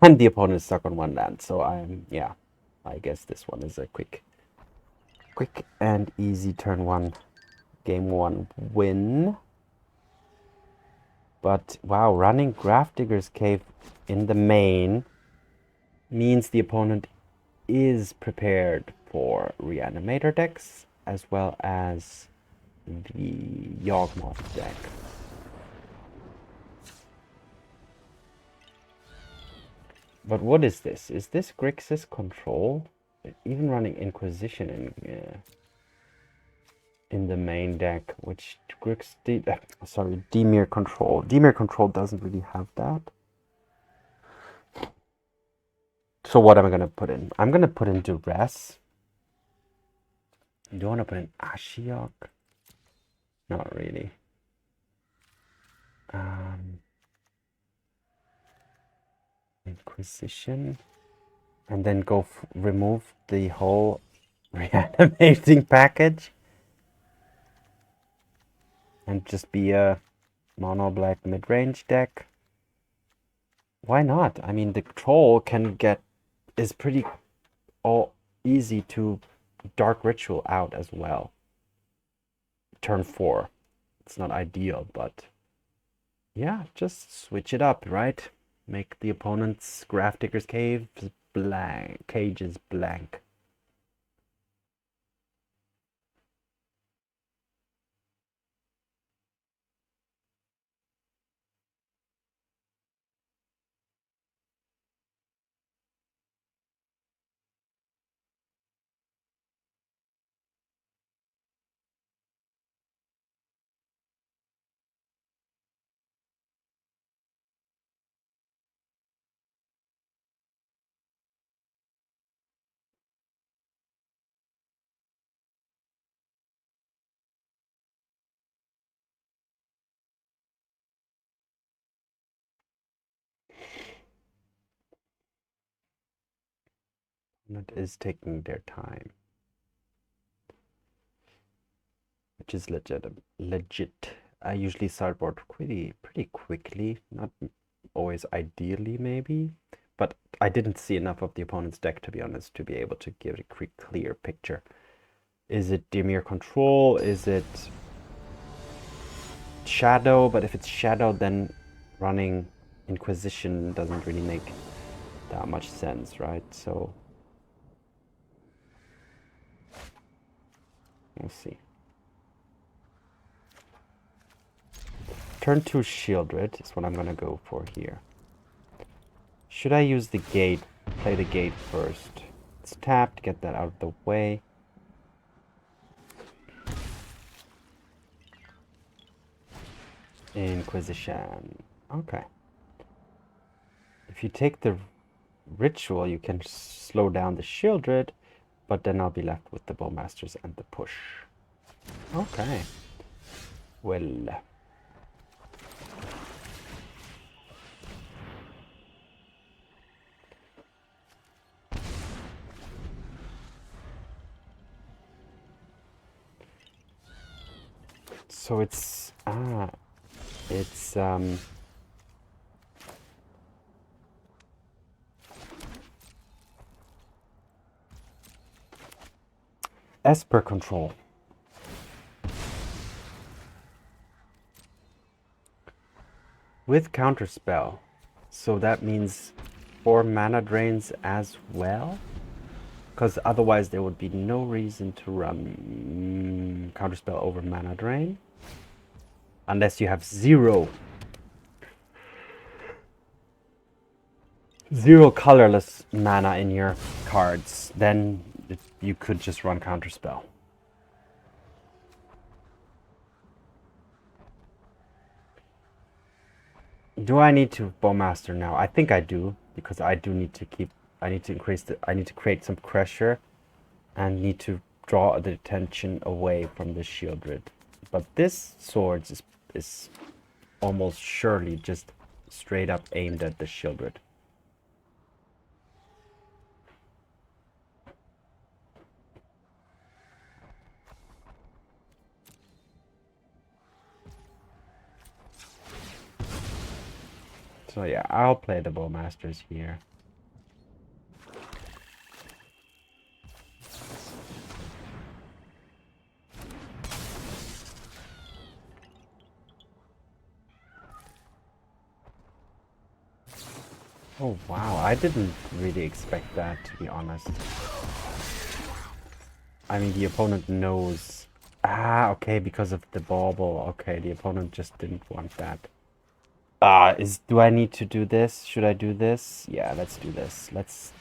Speaker 2: And the opponent is stuck on 1 land, so yeah, I guess this one is a quick and easy turn 1, game 1 win. But wow, running Grafdigger's Cave in the main means the opponent is prepared for Reanimator decks as well as the Yawgmoth deck. But what is this? Is this Grixis control? Even running Inquisition in the main deck, which Dimir control. Dimir control doesn't really have that. So what am I gonna put in? I'm gonna put in Duress. Do you want to put in Ashiok? Not really. Inquisition, and then go remove the whole reanimating package and just be a mono black mid-range deck. Why not? I mean, the troll is pretty easy to dark ritual out as well. Turn 4. It's not ideal, but yeah, just switch it up, right? Make the opponent's Grafdigger's cages blank. It is taking their time, which is legit. I usually sideboard pretty quickly, not always ideally maybe, but I didn't see enough of the opponent's deck, to be honest, to be able to give a clear picture. Is it Dimir control? Is it Shadow? But if it's Shadow, then running Inquisition doesn't really make that much sense, right? So we'll see. Turn 2 Sheoldred is what I'm gonna go for here. Should I use the gate? Play the gate first. It's tapped, get that out of the way. Inquisition. Okay. If you take the ritual, you can slow down the Sheoldred, but then I'll be left with the Bowmasters and the push. Okay. Well. So it's Esper control. With counterspell. So that means 4 mana drains as well? Because otherwise there would be no reason to run counterspell over mana drain. Unless you have zero colorless mana in your cards, then you could just run counterspell. Do I need to Bowmaster now? I think I do, because I do need to keep... I need to create some pressure and need to draw the attention away from the Sheoldred. But this swords is almost surely just straight up aimed at the Sheoldred. So yeah, I'll play the Bowmasters here. Oh wow, I didn't really expect that, to be honest. I mean, the opponent knows... Ah, okay, because of the bauble. Okay, the opponent just didn't want that. Do I need to do this? Should I do this? Yeah, let's do this. Let's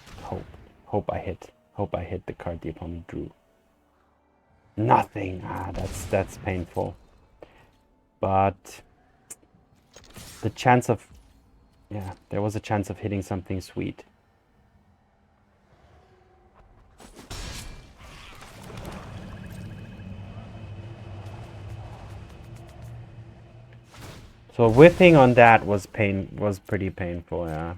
Speaker 2: hope I hit. Hope I hit the card the opponent drew. Nothing. That's painful. But the chance of... Yeah, there was a chance of hitting something sweet. So whiffing on that was pretty painful, yeah.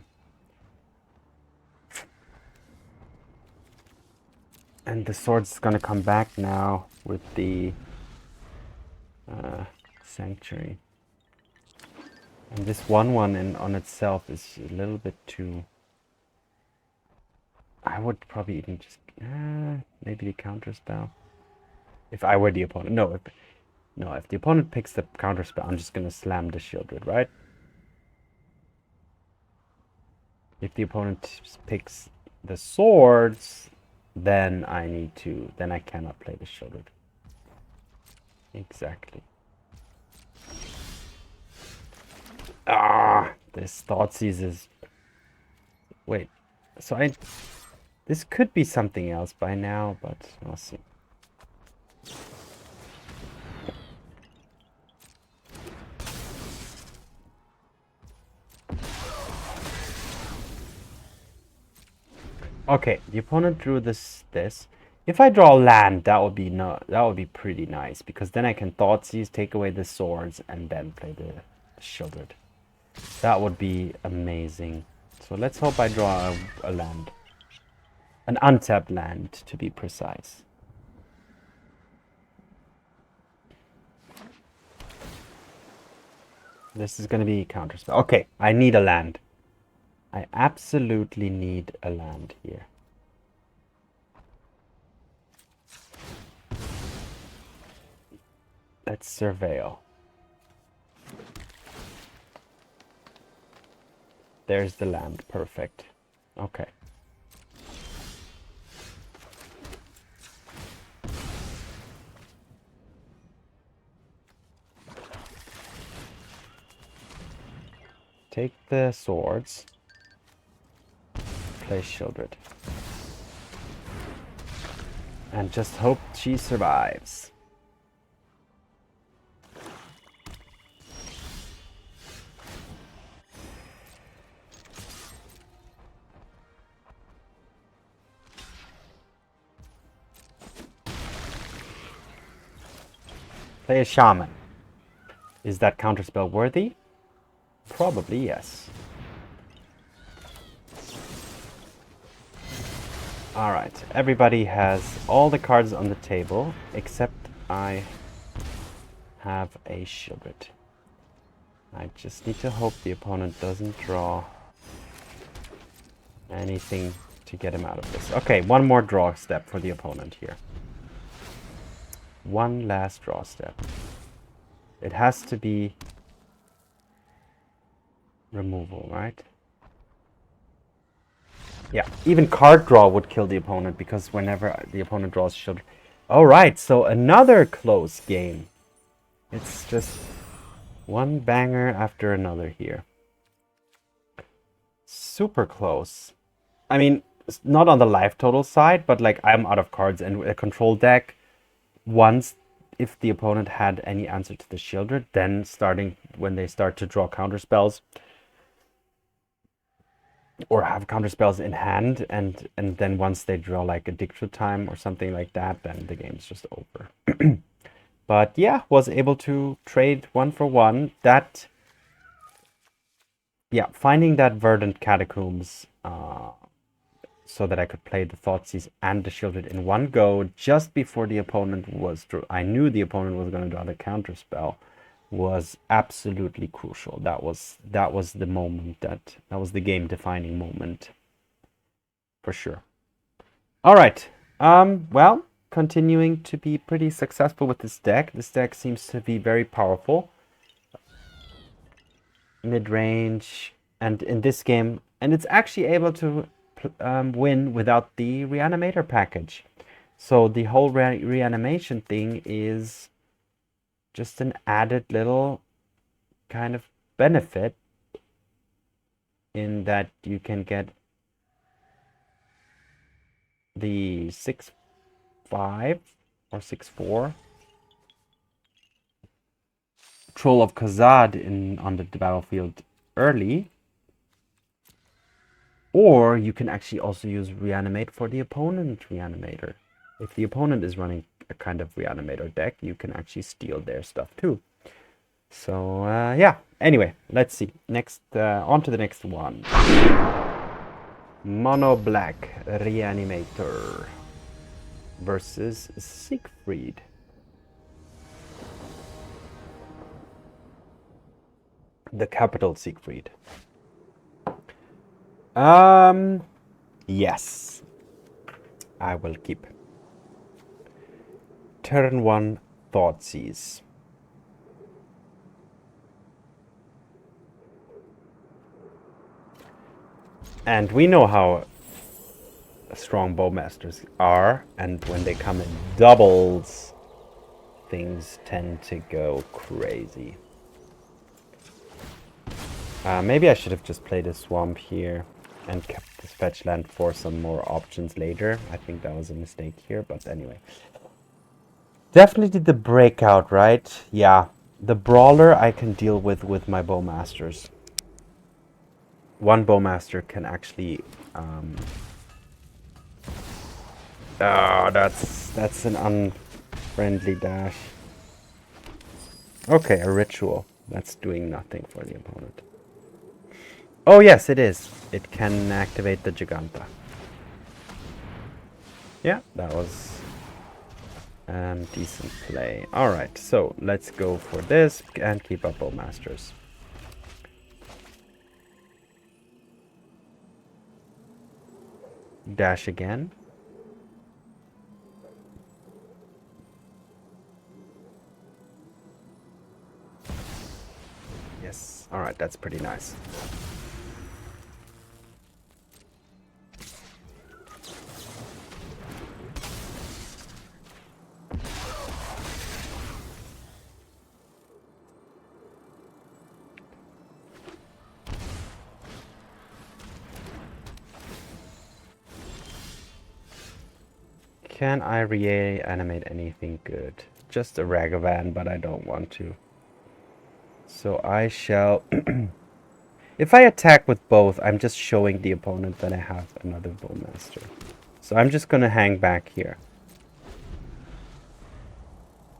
Speaker 2: And the sword's gonna come back now with the Sanctuary. And this 1/1 on itself is a little bit too... I would probably even just... maybe the counter spell. If I were the opponent. No, if the opponent picks the counter spell, I'm just gonna slam the Sheoldred, right? If the opponent picks the swords, then I cannot play the Sheoldred. Exactly. This Thoughtseize is... Wait, so this could be something else by now, but we'll see. Okay, the opponent drew this. If I draw land, that would be pretty nice, because then I can Thoughtseize, take away the swords, and then play the Sheoldred. That would be amazing. So let's hope I draw a land. An untapped land, to be precise. This is going to be counterspell. Okay, I need a land. I absolutely need a land here. Let's surveil. There's the land. Perfect. Okay. Take the swords. Play Sheoldred. And just hope she survives. Play a Shaman. Is that counterspell worthy? Probably yes. Alright, everybody has all the cards on the table, except I have a Sheoldred. I just need to hope the opponent doesn't draw anything to get him out of this. Okay, one more draw step for the opponent here. One last draw step. It has to be removal, right? Yeah, even card draw would kill the opponent, because whenever the opponent draws Sheoldred. Alright, so another close game. It's just one banger after another here. Super close. I mean, it's not on the life total side, but like I'm out of cards, and a control deck, once if the opponent had any answer to the Sheoldred, then when they start to draw counter spells, or have counter spells in hand, and then once they draw like a Dicture Time or something like that, then the game's just over. But yeah, was able to trade 1-for-1. That, yeah, finding that Verdant Catacombs so that I could play the Thoughtseize and the Sheoldred in one go just before the opponent was I knew the opponent was going to draw the counter spell, was absolutely crucial. That was the moment that was the game defining moment for sure. All right. Well, continuing to be pretty successful with this deck. This deck seems to be very powerful. Mid-range, and in this game, and it's actually able to win without the Reanimator package. So the whole reanimation thing is just an added little kind of benefit in that you can get the 6/5 or 6/4 Troll of Khazad on the battlefield early, or you can actually also use Reanimate for the opponent Reanimator. If the opponent is running a kind of Reanimator deck, you can actually steal their stuff too. So yeah, anyway, let's see. Next, on to the next one. Mono Black Reanimator versus Siegfried. The capital Siegfried. Yes. I will keep. Turn 1 Thoughtseize. And we know how strong Bowmasters are, and when they come in doubles, things tend to go crazy. Maybe I should have just played a swamp here and kept this fetch land for some more options later. I think that was a mistake here, but anyway. Definitely the breakout, right? Yeah, the brawler I can deal with my Bowmasters. One Bowmaster can actually... Oh, that's an unfriendly dash. Okay, a ritual. That's doing nothing for the opponent. Oh yes, it is. It can activate the Giganta. Yeah, that was decent play. Alright, so let's go for this and keep up Bowmasters. Dash again. Yes, alright, that's pretty nice. Can I reanimate anything good? Just a Ragavan, but I don't want to. So I shall... If I attack with both, I'm just showing the opponent that I have another Bowmaster. So I'm just going to hang back here.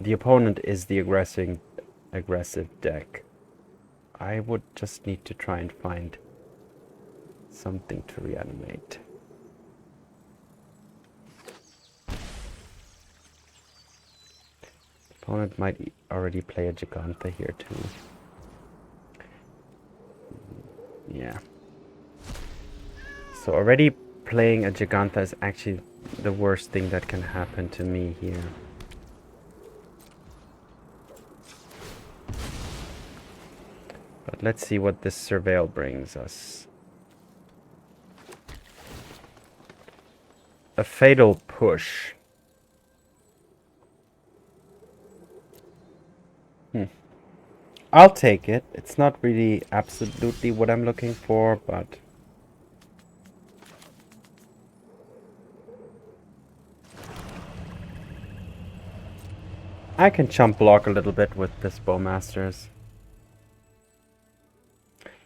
Speaker 2: The opponent is the aggressive deck. I would just need to try and find something to reanimate. Opponent might already play a Giganta here too. Yeah. So already playing a Giganta is actually the worst thing that can happen to me here. But let's see what this Surveil brings us. A Fatal Push. I'll take it. It's not really absolutely what I'm looking for, but... I can chump block a little bit with this Bowmasters.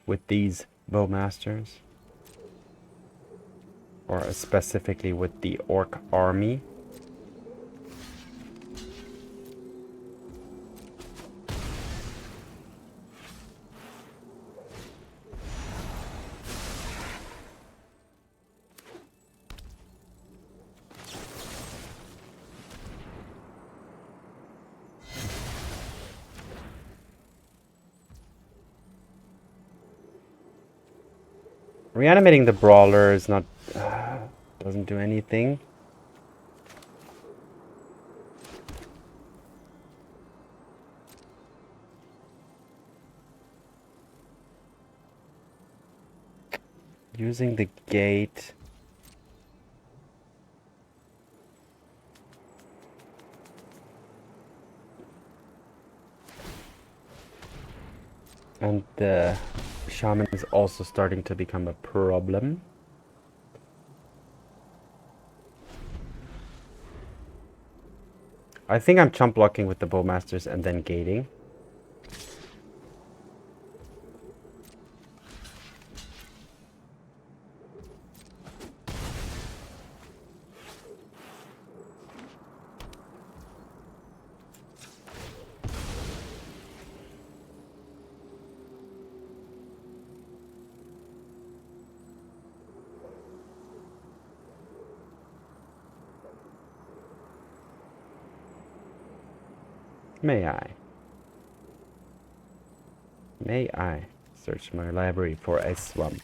Speaker 2: With these Bowmasters. Or specifically with the orc army. Reanimating the brawler is not... doesn't do anything. Using the gate... And the shaman is also starting to become a problem. I think I'm chump blocking with the Bowmasters and then gating. May I search my library for a swamp?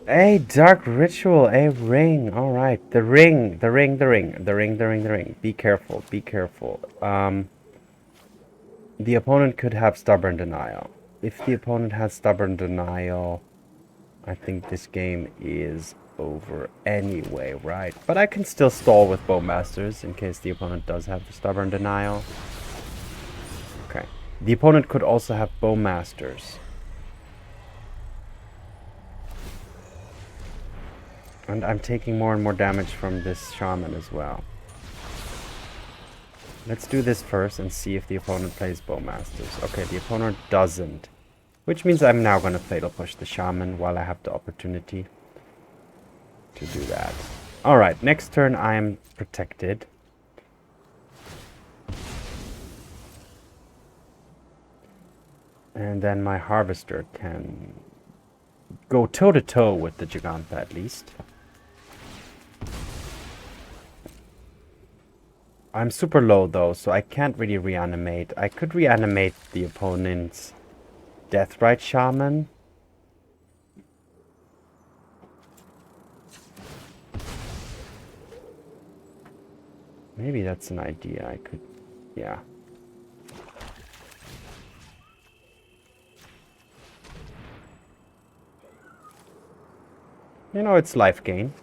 Speaker 2: A dark ritual, a ring. All right, the ring. Be careful, be careful. The opponent could have stubborn denial. If the opponent has stubborn denial, I think this game is over anyway, right? But I can still stall with Bowmasters in case the opponent does have the stubborn denial. Okay. The opponent could also have Bowmasters. And I'm taking more and more damage from this shaman as well. Let's do this first and see if the opponent plays Bowmasters. Okay, the opponent doesn't. Which means I'm now going to fatal push the shaman while I have the opportunity to do that. Alright, next turn I'm protected. And then my harvester can go toe-to-toe with the Giganta at least. I'm super low though, so I can't really reanimate. I could reanimate the opponent's Deathrite Shaman. Maybe that's an idea. I could, yeah. You know, it's life gain.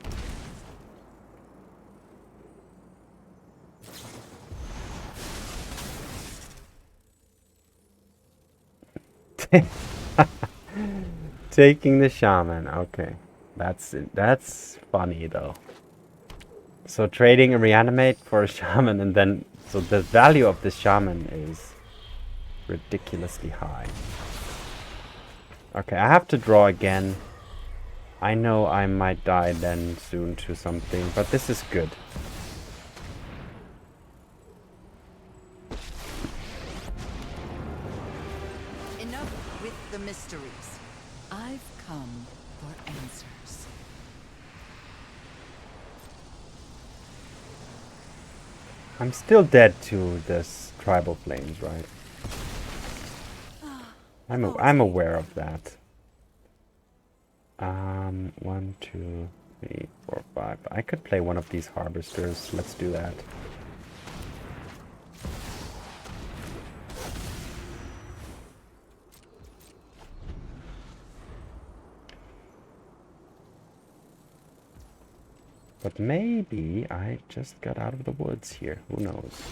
Speaker 2: Taking the shaman. Okay. That's funny though. So trading a reanimate for a shaman and then so the value of this shaman is ridiculously high. Okay, I have to draw again. I know I might die then soon to something, but this is good.
Speaker 3: Enough with the mysteries. I've come for answers.
Speaker 2: I'm still dead to this tribal flames, right? I'm aware of that. 1, 2, 3, 4, 5. I could play one of these harvesters. Let's do that. But maybe I just got out of the woods here. Who knows?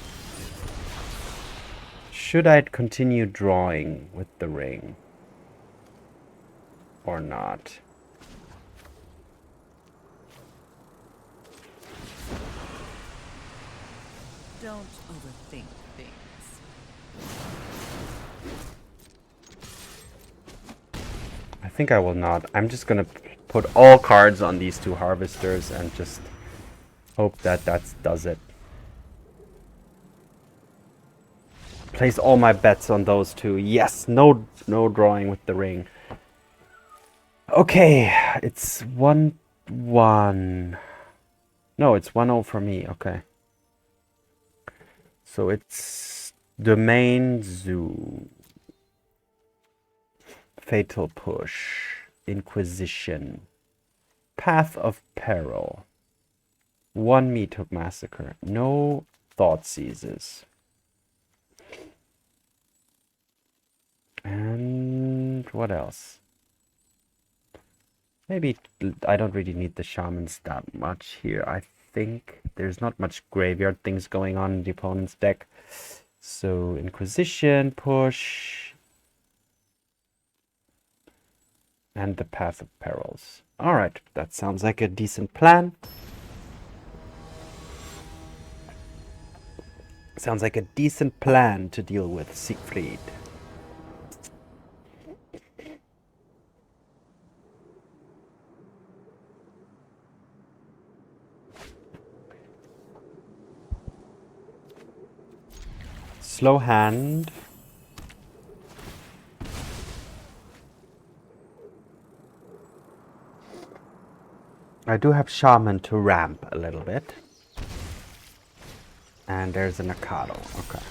Speaker 2: Should I continue drawing with the ring? Or not?
Speaker 3: Don't overthink things.
Speaker 2: I think I will not. I'm just gonna put all cards on these two harvesters and just hope that that does it. Place all my bets on those two. Yes, no drawing with the ring. Okay, it's 1-1. No, it's 1-0 for me. Okay. So it's Domain Zoo. Fatal Push. Inquisition. Path of Peril. 1 Meathook Massacre. No Thoughtseizes. And what else? Maybe I don't really need the shamans that much here. I think there's not much graveyard things going on in the opponent's deck. So Inquisition, push, and the Path of Perils. Alright, that sounds like a decent plan. Sounds like a decent plan to deal with Siegfried. Slow hand. I do have Shaman to ramp a little bit. And there's an Akado. Okay.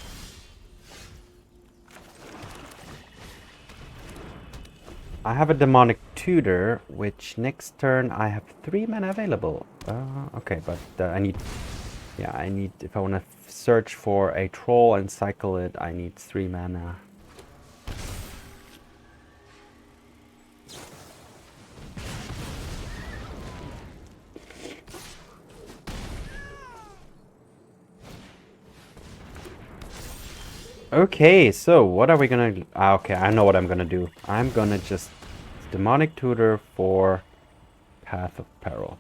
Speaker 2: I have a Demonic Tutor, which next turn I have 3 mana available. Okay, but I need... Yeah, I need... If I want to search for a troll and cycle it, I need 3 mana. Okay, so what are we gonna do? Okay, I know what I'm gonna do. I'm gonna just Demonic Tutor for Path of Peril.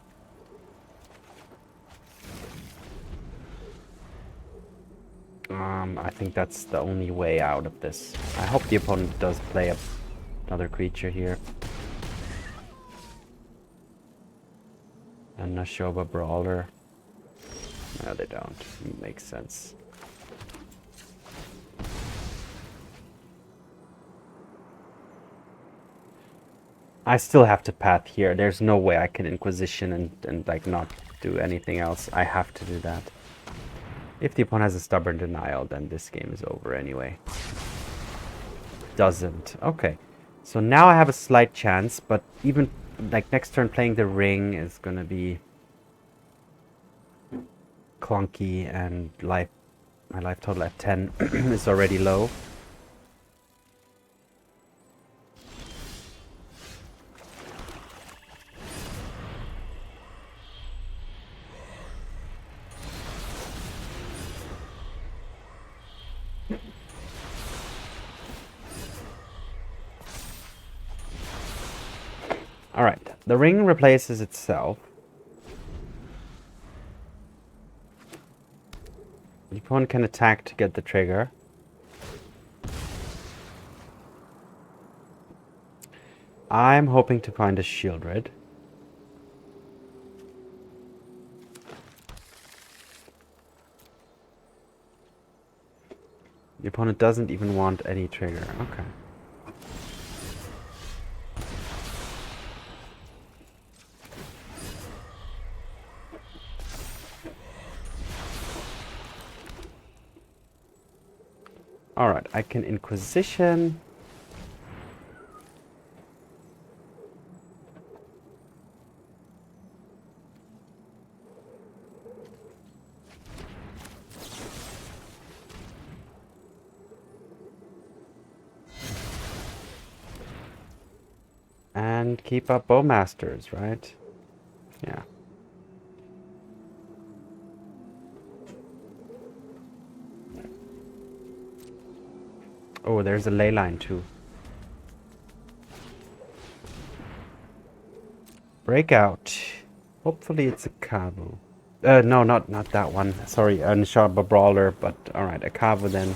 Speaker 2: I think that's the only way out of this. I hope the opponent does play another creature here. And Nashoba Brawler. No, they don't. Makes sense. I still have to path here. There's no way I can Inquisition and like not do anything else. I have to do that. If the opponent has a Stubborn Denial, then this game is over anyway. Doesn't. Okay. So now I have a slight chance, but even like next turn playing the ring is gonna be clunky, and my life total at 10 is already low. Alright, the ring replaces itself. The opponent can attack to get the trigger. I'm hoping to find a Sheoldred. The opponent doesn't even want any trigger. Okay. Alright, I can Inquisition. And keep up Bowmasters, right? Yeah. Oh, there's a ley line too. Breakout. Hopefully it's a Kavu. No, not that one. Sorry, a Nishaba Brawler, but alright, a Kavu then.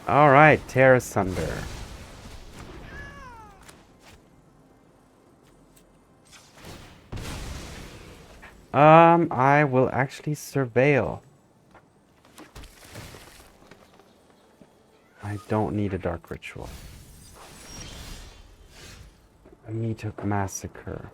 Speaker 2: Alright, Tear Asunder. I will actually surveil. I don't need a Dark Ritual. A Meathook Massacre.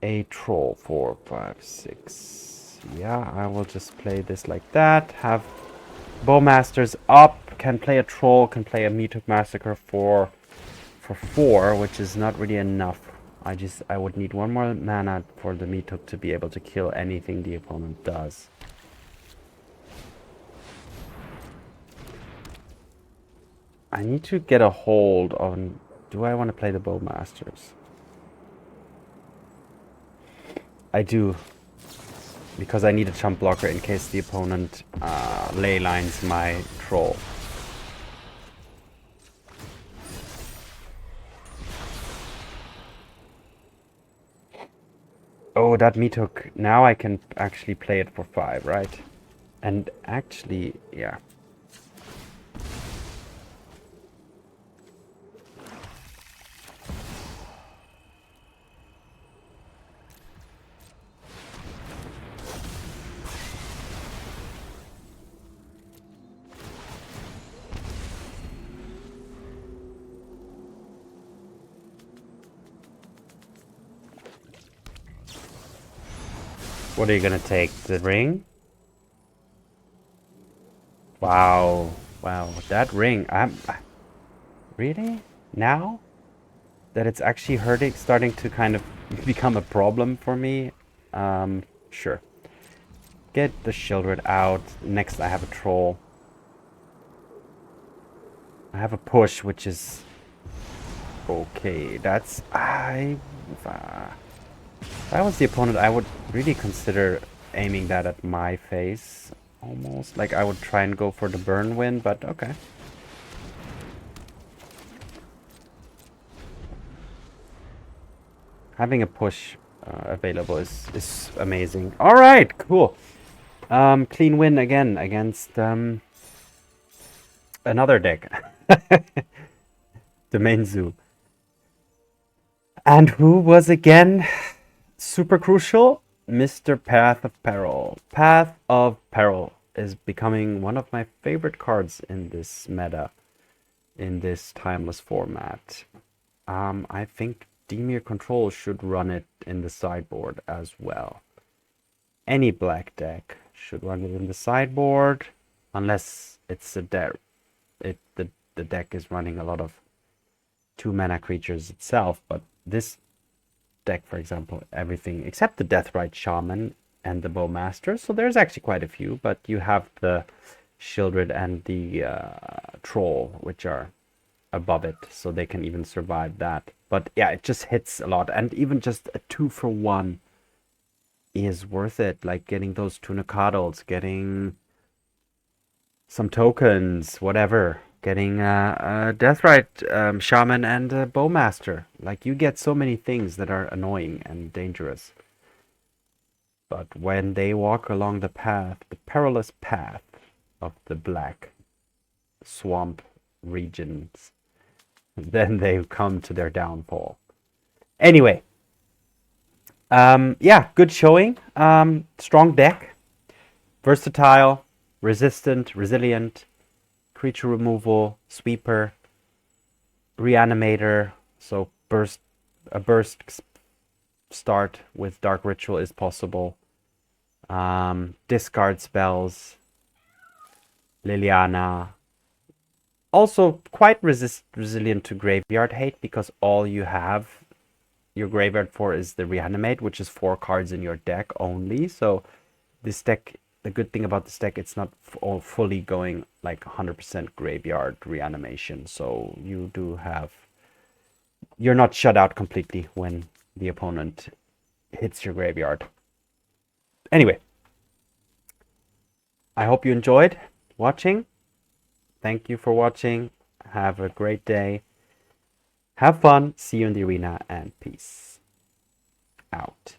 Speaker 2: A Troll, 4, 5, 6. Yeah, I will just play this like that. Have Bowmasters up. Can play a Troll, can play a Meathook Massacre for 4, which is not really enough. I would need one more mana for the Meathook to be able to kill anything the opponent does. I need to get a hold on... Do I want to play the Bowmasters? I do. Because I need a chump blocker in case the opponent ley lines my Troll. Oh, that Meathook. Now I can actually play it for 5, right? And actually, yeah. What are you gonna take? The ring? Wow. Wow. That ring. Really? Now? That it's actually hurting, starting to kind of become a problem for me? Sure. Get the Sheoldred out. Next I have a Troll. I have a push, which is... Okay, that's... If I was the opponent, I would really consider aiming that at my face. Almost. Like, I would try and go for the burn win, but okay. Having a push available is amazing. Alright, cool. Clean win again against another deck. The main zoo. And who was again super crucial? Mr. Path of Peril. Path of Peril is becoming one of my favorite cards in this meta, in this timeless format. I think Dimir Control should run it in the sideboard as well. Any black deck should run it in the sideboard, unless it's a the deck is running a lot of 2-mana creatures itself, but this deck, for example, everything except the Deathrite Shaman and the Bowmasters, so there's actually quite a few, but you have the Sheoldred and the Troll, which are above it, so they can even survive that. But yeah, it just hits a lot, and even just a 2-for-1 is worth it, like getting those Tunicadals, getting some tokens, whatever. Getting a Deathrite Shaman and a Bowmaster. Like, you get so many things that are annoying and dangerous. But when they walk along the path, the perilous path of the black swamp regions, then they come to their downfall. Anyway. Yeah, good showing. Strong deck. Versatile, resistant, resilient. Creature removal, sweeper, reanimator, so a burst start with Dark Ritual is possible. Discard spells, Liliana. Also quite resilient to graveyard hate, because all you have your graveyard for is the Reanimate, which is 4 cards in your deck only. So this deck, the good thing about this deck, it's not all fully going like 100% graveyard reanimation. So you do have, you're not shut out completely when the opponent hits your graveyard. Anyway, I hope you enjoyed watching. Thank you for watching. Have a great day. Have fun. See you in the arena, and peace out.